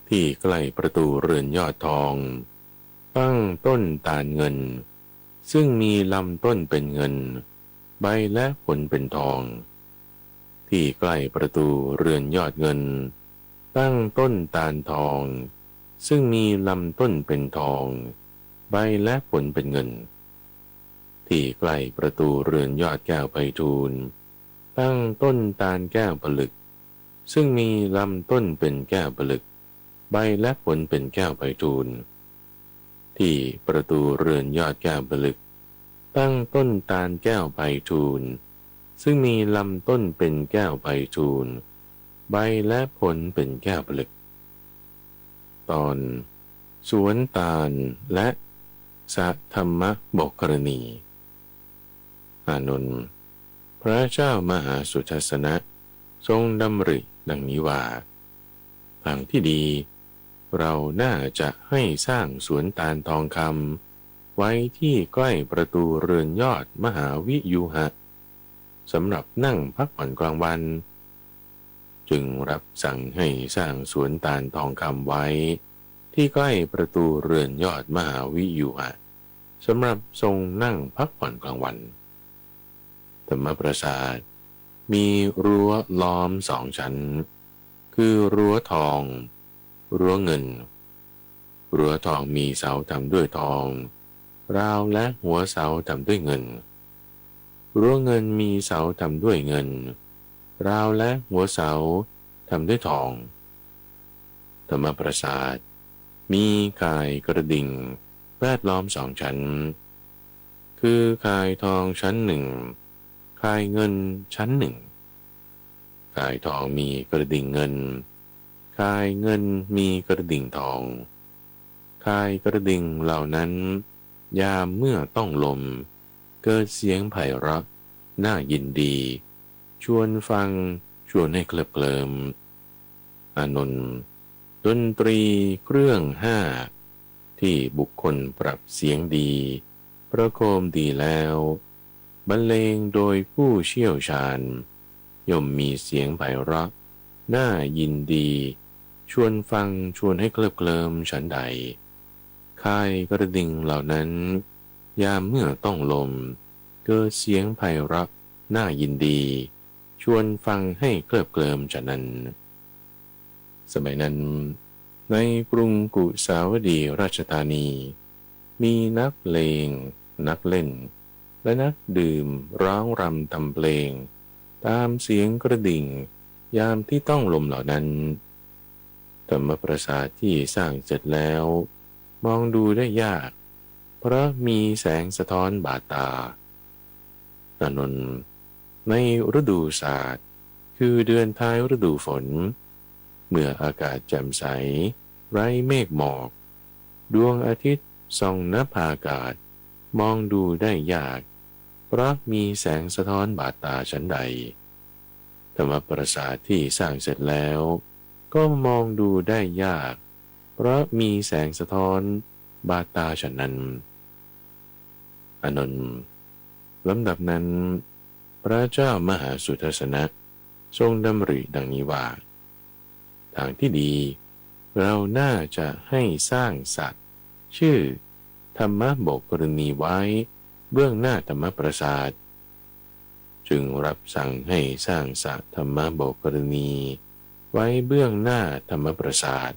ที่ใกล้ประตูเรือนยอดทองตั้งต้นตาลเงินซึ่งมีลำต้นเป็นเงินใบและผลเป็นทองที่ใกล้ประตูเรือนยอดเงินตั้งต้นตาลทองซึ่งมีลำต้นเป็นทองใบและผลเป็นเงินที่ใกล้ประตูเรือนยอดแก้วไพฑูรย์ตั้งต้นตาลแก้วผลึกซึ่งมีลำต้นเป็นแก้วผลึกใบและผลเป็นแก้วไพฑูรย์ที่ประตูเรือนยอดแก้วผลึกตั้งต้นตาลแก้วไพฑูรย์ซึ่งมีลำต้นเป็นแก้วไพฑูรย์ใบและผลเป็นแก้วผลึกตอนสวนตาลและสัทธรรมบกรณีอานนท์พระเจ้ามหาสุทัศนะทรงดำริดังนี้ว่าทางที่ดีเราน่าจะให้สร้างสวนตาลทองคำไว้ที่ใกล้ประตูเรือนยอดมหาวิยูหะสำหรับนั่งพักผ่อนกลางวันจึงรับสั่งให้สร้างสวนตาลทองคำไว้ที่ใกล้ประตูเรือนยอดมหาวิยูหะสำหรับทรงนั่งพักผ่อนกลางวันธรรมปราสาทมีรั้วล้อม2 ชั้นคือรั้วทองรั้วเงินรั้วทองมีเสาทำด้วยทองราวและหัวเสาทำด้วยเงินรั้วเงินมีเสาทำด้วยเงินราวและหัวเสาทำด้วยทองธรรมปราสาทมีข่ายกระดิ่งแวดล้อม2 ชั้นคือข่ายทองชั้น1ข่ายเงินชั้น1ข่ายทองมีกระดิ่งเงินข่ายเงินมีกระดิ่งทองข่ายกระดิ่งเหล่านั้นยามเมื่อต้องลมเกิดเสียงไพเราะน่ายินดีชวนฟังชวนให้เคลิบเคลิ้มอานนท์ดนตรีเครื่อง5 ที่บุคคลปรับเสียงดีประโคมดีแล้วบรรเลงโดยผู้เชี่ยวชาญย่อมมีเสียงไพเราะน่ายินดีชวนฟังชวนให้เคลิบเคลิมฉันใดค่ายกระดิ่งเหล่านั้นยามเมื่อต้องลมเกิดเสียงไพเราะน่ายินดีชวนฟังให้เคลิบเคลิมฉะนั้นสมัยนั้นในกรุงกุสาวดีราชธานีมีนักเลงนักเล่นและนักดื่มร้องรำทำเพลงตามเสียงกระดิ่งยามที่ต้องลมเหล่านั้นธรรมปราสาทที่สร้างเสร็จแล้วมองดูได้ยากเพราะมีแสงสะท้อนบาดตาอานนท์ในฤดูศาสตร์คือเดือนท้ายฤดูฝนเมื่ออากาศแจ่มใสไร้เมฆหมอกดวงอาทิตย์ส่องนภาอากาศมองดูได้ยากเพราะมีแสงสะท้อนบาดตาฉันใดธรรมปราสาทที่สร้างเสร็จแล้วก็มองดูได้ยากเพราะมีแสงสะท้อนบาดตาฉันนั้นอานนท์ลำดับนั้นพระเจ้ามหาสุทัศนะทรงดำริดังนี้ว่าทางที่ดีเราน่าจะให้สร้างสัตว์ชื่อธรรมโบกรณีไว้เบื้องหน้าธรรมปราสาทจึงรับสั่งให้สร้างสัตว์ธรรมโบกรณีไว้เบื้องหน้าธรรมปราสาท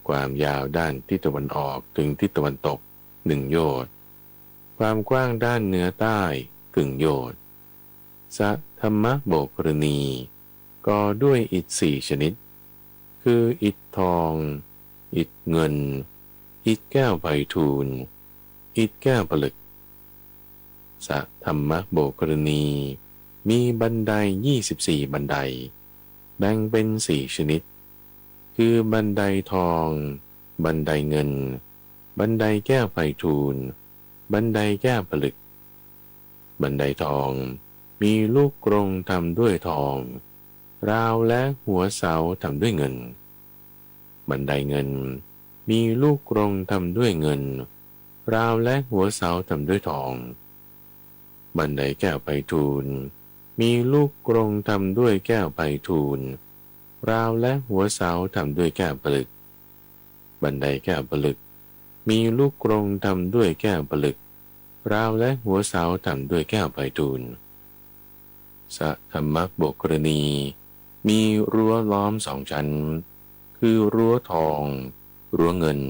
ความยาวด้านทิศตะวันออกถึงทิศตะวันตก1 โยชน์ความกว้างด้านเหนือใต้กึ่งโยชน์สัตว์ธรรมโบกรณีก่อด้วยอิฐ4 ชนิดคืออิฐทองอิฐเงินอิฐแก้วไพฑูรย์อิฐแก้วผลึกสัตว์ธรรมโบกรณีมีบันได24 บันไดแบ่งเป็น4 ชนิดคือบันไดทองบันไดเงินบันไดแก้วไพฑูรย์บันไดแก้วผลึกบันไดทองมีลูกกรงทำด้วยทองราวและหัวเสาทำด้วยเงินบันไดเงินมีลูกกรงทำด้วยเงินราวและหัวเสาทำด้วยทองบันไดแก้วไพฑูรย์มีลูกกรงทำด้วยแก้วไพฑูรย์ราวและหัวเสาทำด้วยแก้วผลึกบันไดแก้วผลึกมีลูกกรงทำด้วยแก้วผลึกราวและหัวเสาทำด้วยแก้วไพฑูรย์สัทธรรมโบกรณีมีรั้วล้อม2 ชั้นคือรั้วทองรั้วเงิน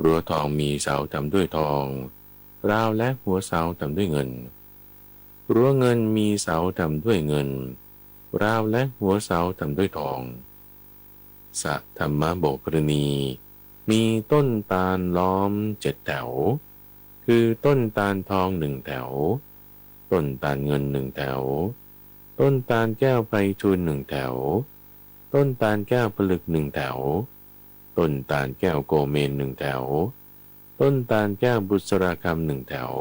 รั้วทองมีเสาทำด้วยทองราวและหัวเสาทำด้วยเงินรั้วเงินมีเสาทำด้วยเงินราวและหัวเสาทำด้วยทองสัทธรรมโบกรณีมีต้นตาลล้อม7 แถวคือต้นตาลทอง1 แถวต้นตาลเงิน1 แถวต้นตาลแก้วไพฑูรย์1 แถวต้นตาลแก้วผลึก1 แถวต้นตาลแก้วโกเมน1 แถวต้นตาลแก้วบุษราคำ1 แถว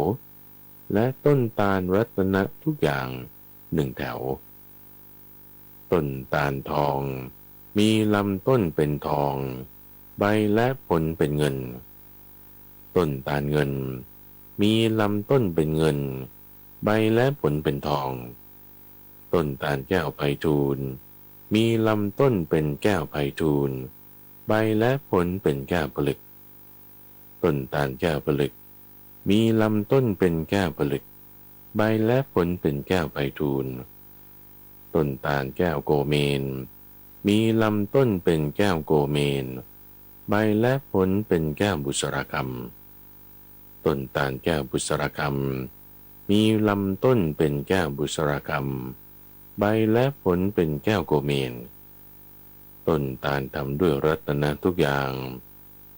และต้นตาลรัตนะทุกอย่าง1 แถวต้นตาลทองมีลำต้นเป็นทองใบและผลเป็นเงินต้นตาลเงินมีลำต้นเป็นเงินใบและผลเป็นทองต้นตาลแก้วไพฑูรย์มีลำต้นเป็นแก้วไพฑูรย์ใบและผลเป็นแก้วผลึกต้นตาลแก้วผลึกมีลำต้นเป็นแก้วผลึกใบและผลเป็นแก้วไพฑูรย์ต้นตาลแก้วโกเมนมีลำต้นเป็นแก้วโกเมนใบและผลเป็นแก้วบุษราคำต้นตาลแก้วบุษราคำมีลำต้นเป็นแก้วบุษราคำใบและผลเป็นแก้วโกเมนต้นตาลทำด้วยรัตนะทุกอย่าง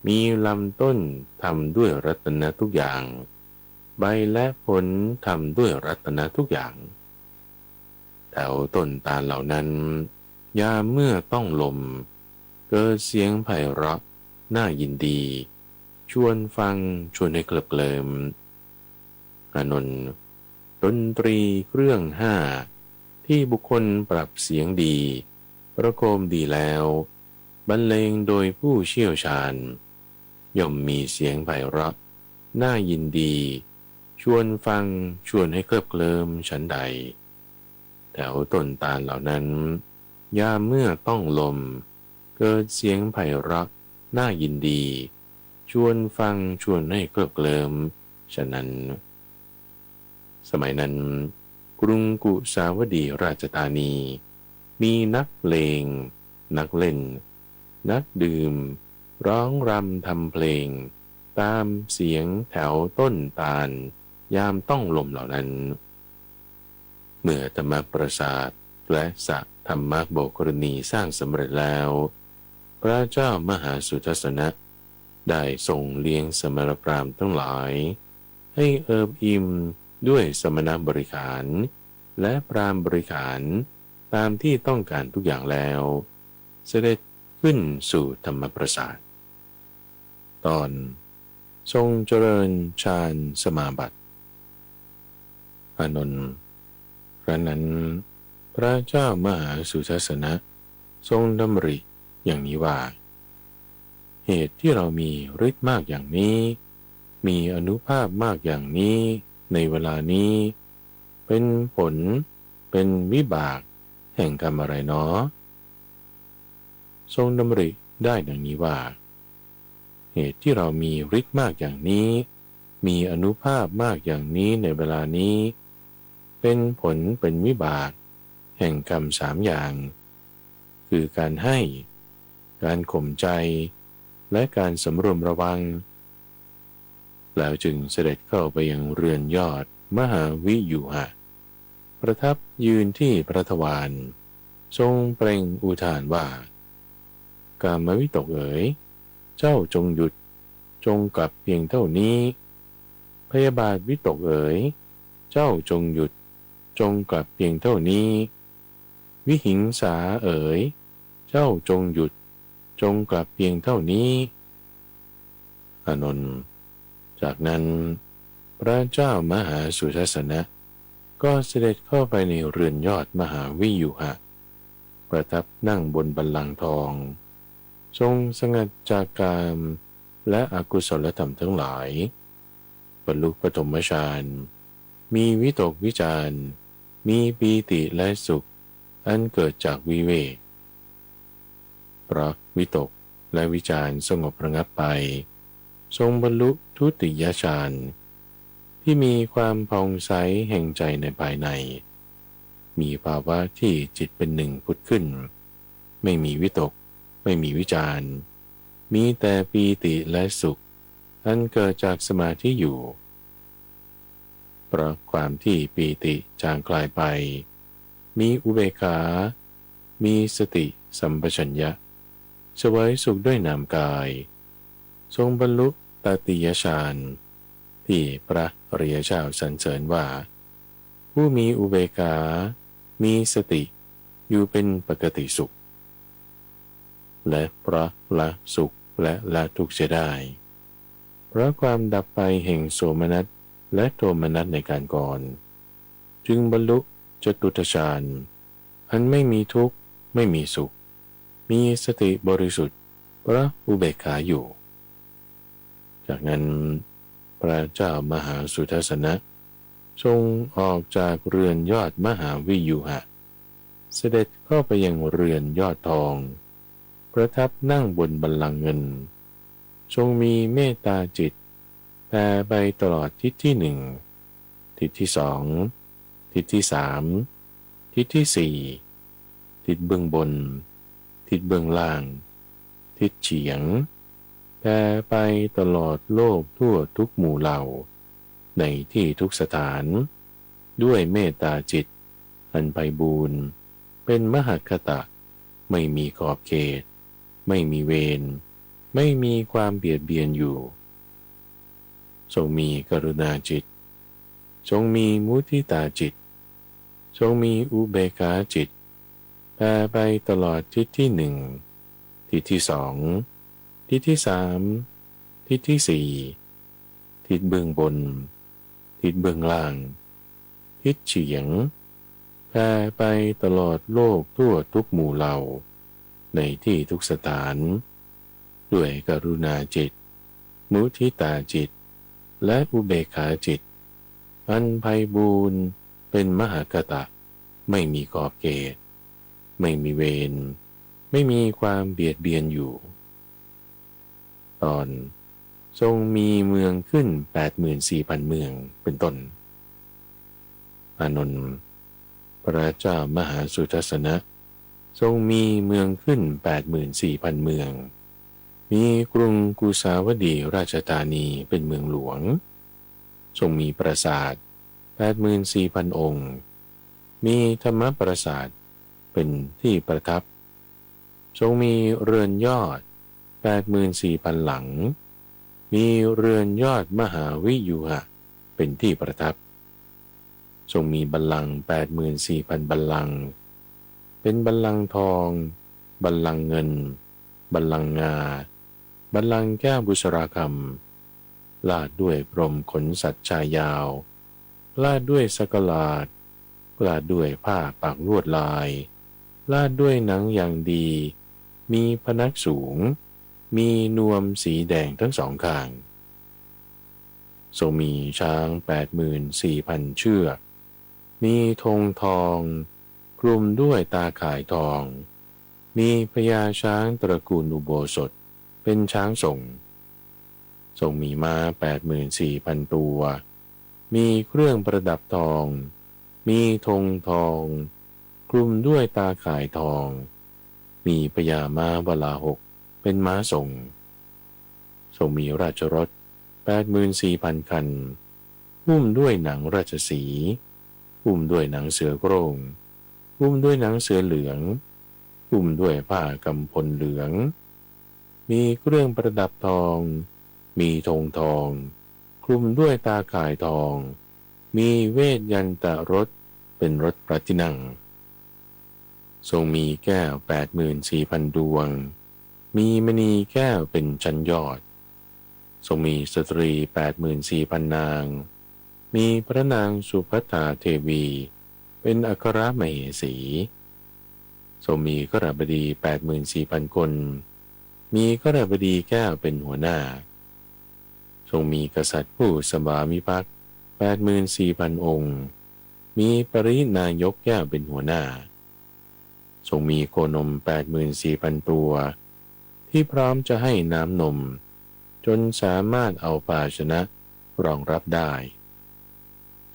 มีลำต้นทำด้วยรัตนะทุกอย่างใบและผลทำด้วยรัตนะทุกอย่างแถวต้นตาลเหล่านั้นยามเมื่อต้องลมเกิดเสียงไพเราะน่ายินดีชวนฟังชวนให้เคลิบเคลิ้มอานนท์ดนตรีเครื่อง5ที่บุคคลปรับเสียงดีประโคมดีแล้วบรรเลงโดยผู้เชี่ยวชาญ ย่อมมีเสียงไพเราะน่ายินดีชวนฟังชวนให้เคลิบเคลิ้มฉันใดแถวต้นตาลเหล่านั้นยามเมื่อต้องลมเกิดเสียงไพเราะน่ายินดีชวนฟังชวนให้เคลิบเคลิ้มฉะนั้นสมัยนั้นกรุงกุสาวดีราชธานีมีนักเลงนักเล่นนักดื่มร้องรำทำเพลงตามเสียงแถวต้นตาลยามต้องลมเหล่านั้นเมื่อธรรมปราสาทและสระธรรมโบกรณีสร้างสำเร็จแล้วพระเจ้ามหาสุทัศนะได้ทรงเลี้ยงสมณพราหมณ์ทั้งหลายให้เอิบอิ่มด้วยสมณบริขารและพราหมณ์บริขารตามที่ต้องการทุกอย่างแล้วเสด็จขึ้นสู่ธรรมปราสาทตอนทรงเจริญฌานสมาบัติอานนท์ครั้งนั้นพระเจ้ามหาสุทัศนะทรงดำริอย่างนี้ว่าเหตุที่เรามีฤทธิ์มากอย่างนี้มีอานุภาพมากอย่างนี้ในเวลานี้เป็นผลเป็นวิบากแห่งกรรมอะไรเนาะทรงดำริได้ดังนี้ว่าเหตุที่เรามีฤทธิ์มากอย่างนี้มีอานุภาพมากอย่างนี้ในเวลานี้เป็นผลเป็นวิบากแห่งกรรมสามอย่างคือการให้การข่มใจและการสำรวมระวังแล้วจึงเสด็จเข้าไปยังเรือนยอดมหาวิยุหะประทับยืนที่พระทวารทรงเปล่งอุทานว่ากามวิตกเอ๋ยเจ้าจงหยุดจงกลับเพียงเท่านี้พยาบาทวิตกเอ๋ยเจ้าจงหยุดจงกลับเพียงเท่านี้วิหิงสาเอ๋ยเจ้าจงหยุดจงกลับเพียงเท่านี้อานนท์จากนั้นพระเจ้ามหาสุทัศนะก็เสด็จเข้าไปในเรือนยอดมหาวิยุหะประทับนั่งบนบัลลังก์ทองทรงสงัดจากกามและอกุศลธรรมทั้งหลายบรรลุปฐมฌานมีวิตกวิจารมีปีติและสุขอันเกิดจากวิเวกเพราะวิตกและวิจารสงบระงับไปทรงบรรลุทุติยฌานที่มีความผ่องใสแห่งใจในภายในมีภาวะที่จิตเป็นหนึ่งผุดขึ้นไม่มีวิตกไม่มีวิจารมีแต่ปีติและสุขอันเกิดจากสมาธิอยู่เพราะความที่ปีติจางคลายไปมีอุเบกขามีสติสัมปชัญญะเสวยสุขด้วยนามกายทรงบรรลุตติยฌานที่พระอริยเจ้าสรรเสริญว่าผู้มีอุเบกขามีสติอยู่เป็นปกติสุขและเพราะละสุขและละทุกข์เสียได้เพราะความดับไปแห่งโสมนัสและโทมนัสในการก่อนจึงบรรลุจตุตฌานอันไม่มีทุกข์ไม่มีสุขมีสติบริสุทธิ์เพราะอุเบกขาอยู่จากนั้นพระเจ้ามหาสุทัศนะทรงออกจากเรือนยอดมหาวิยุหะเสด็จเข้าไปยังเรือนยอดทองประทับนั่งบนบัลลังก์เงินทรงมีเมตตาจิตแผ่ไปตลอดทิศที่หนึ่งทิศที่สองทิศที่สามทิศที่สี่ทิศเบื้องบนทิศเบื้องล่างทิศเฉียงแผ่ไปตลอดโลกทั่วทุกหมู่เหล่าในที่ทุกสถานด้วยเมตตาจิตอันไพบูรณ์เป็นมหคตะไม่มีขอบเขตไม่มีเวรไม่มีความเบียดเบียนอยู่ทรงมีกรุณาจิตทรงมีมุทิตาจิตทรงมีอุเบกขาจิตแผ่ไปตลอดทิศที่หนึ่งทิศที่สองทิศที่สามทิศที่สี่ทิศเบื้องบนทิศเบื้องล่างทิศเฉียงแผ่ไปตลอดโลกทั่วทุกหมู่เหล่าในที่ทุกสถานด้วยกรุณาจิต มุทิตาจิตและอุเบกขาจิตอันไพบูรณ์เป็นมหากตะไม่มีขอบเขตไม่มีเวรไม่มีความเบียดเบียนอยู่ตอนทรงมีเมืองขึ้น 84,000 เมืองเป็นต้นอานนท์พระเจ้ามหาสุทัสสนะทรงมีเมืองขึ้น 84,000 เมืองมีกรุงกุสาวดีราชธานีเป็นเมืองหลวงทรงมีปราสาท 84,000 องค์มีธรรมปราสาทเป็นที่ประทับทรงมีเรือนยอด 84,000 หลังมีเรือนยอดมหาวิยุหะเป็นที่ประทับทรงมีบัลลังก์ 84,000 บัลลังก์เป็นบัลลังก์ทองบัลลังก์เงินบัลลังก์งาบัลลังก์แก้วบุษราคำลาดด้วยพรมขนสัตว์ชายยาวลาดด้วยสกลาดลาดด้วยผ้าปักลวดลายลาดด้วยหนังอย่างดีมีพนักสูงมีนวมสีแดงทั้งสองข้างทรงมีช้าง 84,000 เชือกมีธงทองคลุมด้วยตาข่ายทองมีพญาช้างตระกูลอุโบสถเป็นช้างส่งทรงมีม้า 84,000 ตัวมีเครื่องประดับทองมีธงทองคลุมด้วยตาข่ายทองมีพญาม้าวลาหกเป็นม้าส่งทรงมีราชรถ 84,000 คันหุ้มด้วยหนังราชสีห์หุ้มด้วยหนังเสือโคร่งหุ้มด้วยหนังเสือเหลืองหุ้มด้วยผ้ากำพลเหลืองมีเครื่องประดับทองมีธงทองคลุมด้วยตาข่ายทองมีเวทยันตรถเป็นรถพระที่นั่งทรงมีแก้ว 84,000 ดวงมีมณีแก้วเป็นชั้นยอดทรงมีสตรี 84,000 นางมีพระนางสุภัทธาเทวีเป็นอัครมเหสีทรงมีกฤบดี 84,000 คนมีกฤบดีแก้วเป็นหัวหน้าทรงมีกษัตริย์ผู้สวามิภักดิ์ 84,000 องค์มีปรินายกแก้วเป็นหัวหน้าทรงมีโคนม 84,000 ตัวที่พร้อมจะให้น้ำนมจนสามารถเอาภาชนะรองรับได้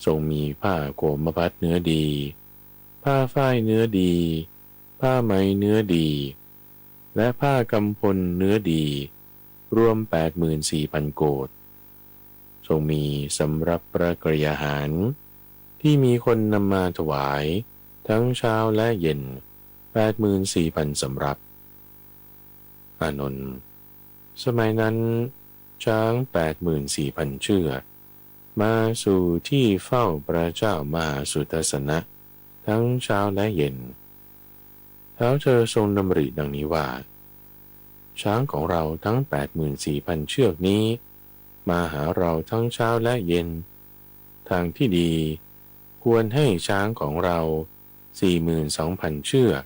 ทรงมีผ้าโคมพัดเนื้อดีผ้าฝ้ายเนื้อดีผ้าไหมเนื้อดีและผ้ากำพลเนื้อดีรวม 84,000 โกฏทรงมีสำหรับพระกยาหารที่มีคนนำมาถวายทั้งเช้าและเย็น 84,000 สำรับอานนท์สมัยนั้นช้าง 84,000 เชือกมาสู่ที่เฝ้าพระเจ้ามหาสุทัสสนะทั้งเช้าและเย็นเท้าเธอทรงดำริดังนี้ว่าช้างของเราทั้ง 84,000 เชือกนี้มาหาเราทั้งเช้าและเย็นทางที่ดีควรให้ช้างของเรา 42,000 เชือก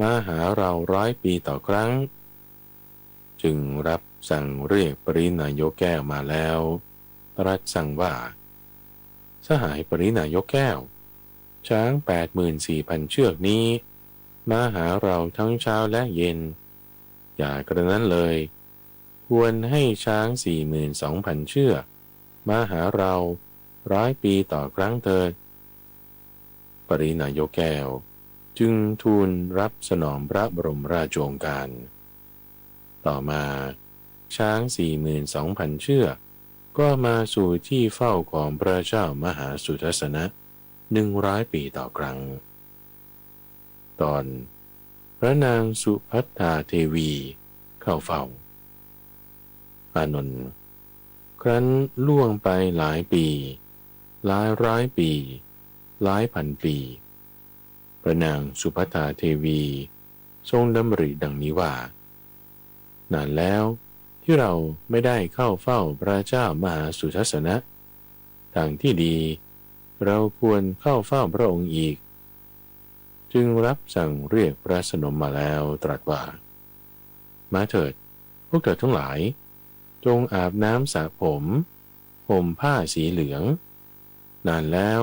มาหาเรา100 ปีต่อครั้งจึงรับสั่งเรียกปรินายกแก้วมาแล้วตรัสสั่งว่าสหายปรินายกแก้วช้าง 84,000 เชือกนี้มาหาเราทั้งเช้าและเย็นอย่ากระนั้นเลยควรให้ช้าง 42,000 เชือกมาหาเรา100 ปีต่อครั้งเถิดปรินายกแก้วจึงทูลรับสนองพระบรมราชโองการต่อมาช้าง 42,000 เชือกก็มาสู่ที่เฝ้าของพระเจ้ามหาสุทัสสนะ100 ปีต่อครั้งตอนพระนางสุภัทธาเทวีเข้าเฝ้าอานนท์ครั้นล่วงไปหลายปีหลายร้อยปีหลายพันปีพระนางสุภัทธาเทวีทรงดำริดังนี้ว่านานแล้วที่เราไม่ได้เข้าเฝ้าพระเจ้ามหาสุทัสสนะทางที่ดีเราควรเข้าเฝ้าพระองค์อีกจึงรับสั่งเรียกพระสนมมาแล้วตรัสว่ามาเถิดพวกเธอทั้งหลาย จงอาบน้ำสระผมห่มผ้าสีเหลืองนานแล้ว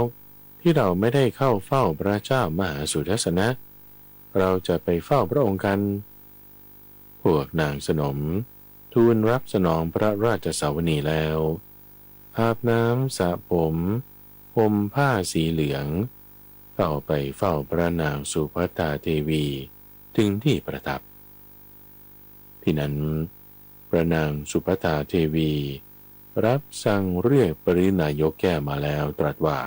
ที่เราไม่ได้เข้าเฝ้าพระเจ้ามหาสุทัศนะเราจะไปเฝ้าพระองค์กันพวกนางสนมทูลรับสนองพระราชสาวนีแล้วอาบน้ำสระผมห่มผ้าสีเหลืองเข้าไปเฝ้าพระนางสุภัตตาเทวีถึงที่ประทับที่นั้นพระนางสุภัตตาเทวีรับสั่งเรียกปริณายกแก้วมาแล้วตรัสว่า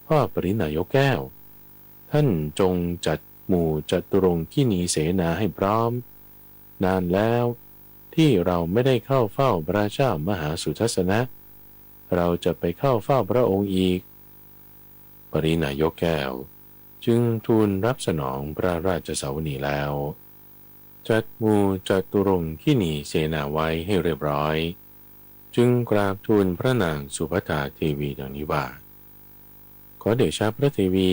พ่อปริณายกแก้วท่านจงจัดหมู่จตุรงคีนีเสนาให้พร้อมนานแล้วที่เราไม่ได้เข้าเฝ้าพระเจ้ามหาสุทัศนะเราจะไปเข้าเฝ้าพระองค์อีกปริณายกแก้วจึงทูลรับสนองพระราชสาวนีแล้วจัดหมู่จตุรงคีนีเสนาไว้ให้เรียบร้อยจึงกราบทูลพระนางสุภัตตาเทวีดังนี้ว่าขอเดชะพระเทวี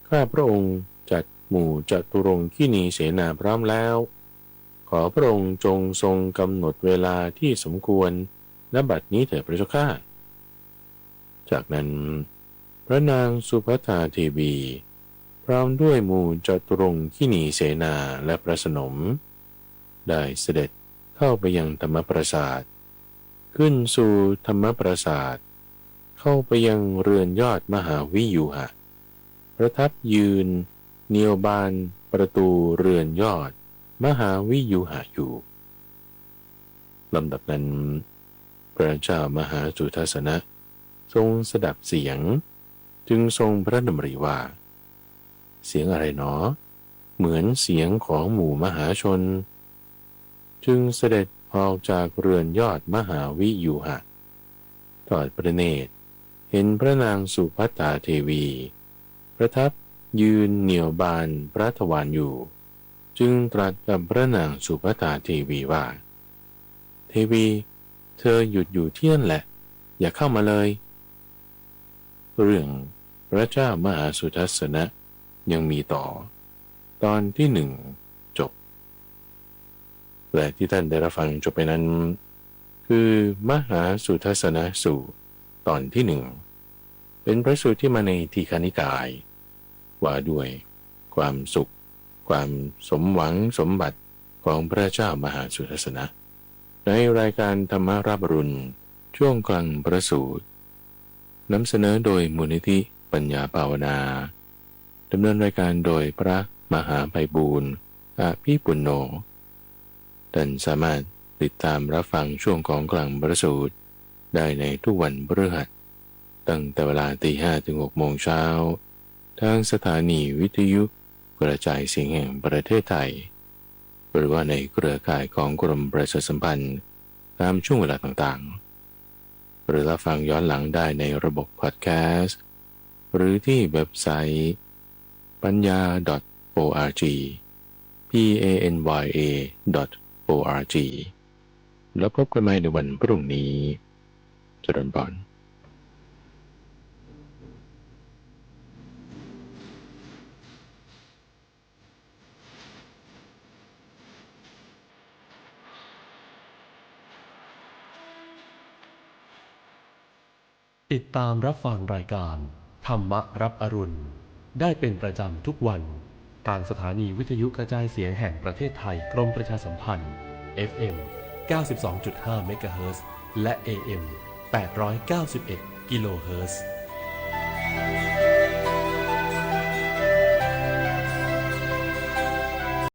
ข้าพระองค์จัดหมู่จตุรงคีนีเสนาพร้อมแล้วขอพระองค์จงทรงกำหนดเวลาที่สมควรณบัดนี้เถิดพระเจ้าข้าจากนั้นพระนางสุภัตตาเทวีพร้อมด้วยหมู่จตุรงคีนีเสนาและพระสนมได้เสด็จเข้าไปยังธรรมปราสาทขึ้นสู่ธรรมปราสาทเข้าไปยังเรือนยอดมหาวิยูหะประทับยืนเนียวบานประตูเรือนยอดมหาวิยูหะอยู่ลำดับนั้นพระเจ้ามหาสุทัศนะทรงสดับเสียงจึงทรงพระดำริว่าเสียงอะไรหนอเหมือนเสียงของหมู่มหาชนจึงเสด็จออกจากเรือนยอดมหาวิยูหะทอดพระเนตรเห็นพระนางสุภัตตาเทวีประทับยืนเหนี่ยวบานพระทวารอยู่จึงตรัสกับพระนางสุภัตตาเทวีว่าเทวีเธอหยุดอยู่ที่นั่นแหละอย่าเข้ามาเลยเรื่องพระเจ้ามหาสุทัศนะยังมีต่อตอนที่หนึ่งจบและที่ท่านได้รับฟังจบไปนั้นคือมหาสุทัศนสูตรตอนที่หนึ่งเป็นพระสูตรที่มาในทีฆนิกายว่าด้วยความสุขความสมหวังสมบัติของพระเจ้ามหาสุทัศนะในรายการธรรมราบรุณช่วงกลางพระสูตรนำเสนอโดยมูลนิธิปัญญาภาวนาดำเนินรายการโดยพระมหาไพบูลย์อภิปุณโญท่านสามารถติดตามรับฟังช่วงของกลางพระสูตรได้ในทุกวันพฤหัสตั้งแต่เวลา 5:00 ถึง 6:00 น.ทางสถานีวิทยุกระจายเสียงแห่งประเทศไทยหรือว่าในเครือข่ายของกรมประชาสัมพันธ์ตามช่วงเวลาต่างๆหรือรับฟังย้อนหลังได้ในระบบพอดแคสต์หรือที่เว็บไซต์ปัญญา .org panya.org แล้วพบกันใหม่ในวันพรุ่งนี้เจริญพรติดตามรับฟังรายการธรรมรับอรุณได้เป็นประจำทุกวันทางสถานีวิทยุกระจายเสียงแห่งประเทศไทยกรมประชาสัมพันธ์ FM 92.5 เมกะเฮิรตซ์และ AM 891 กิโลเฮิรตซ์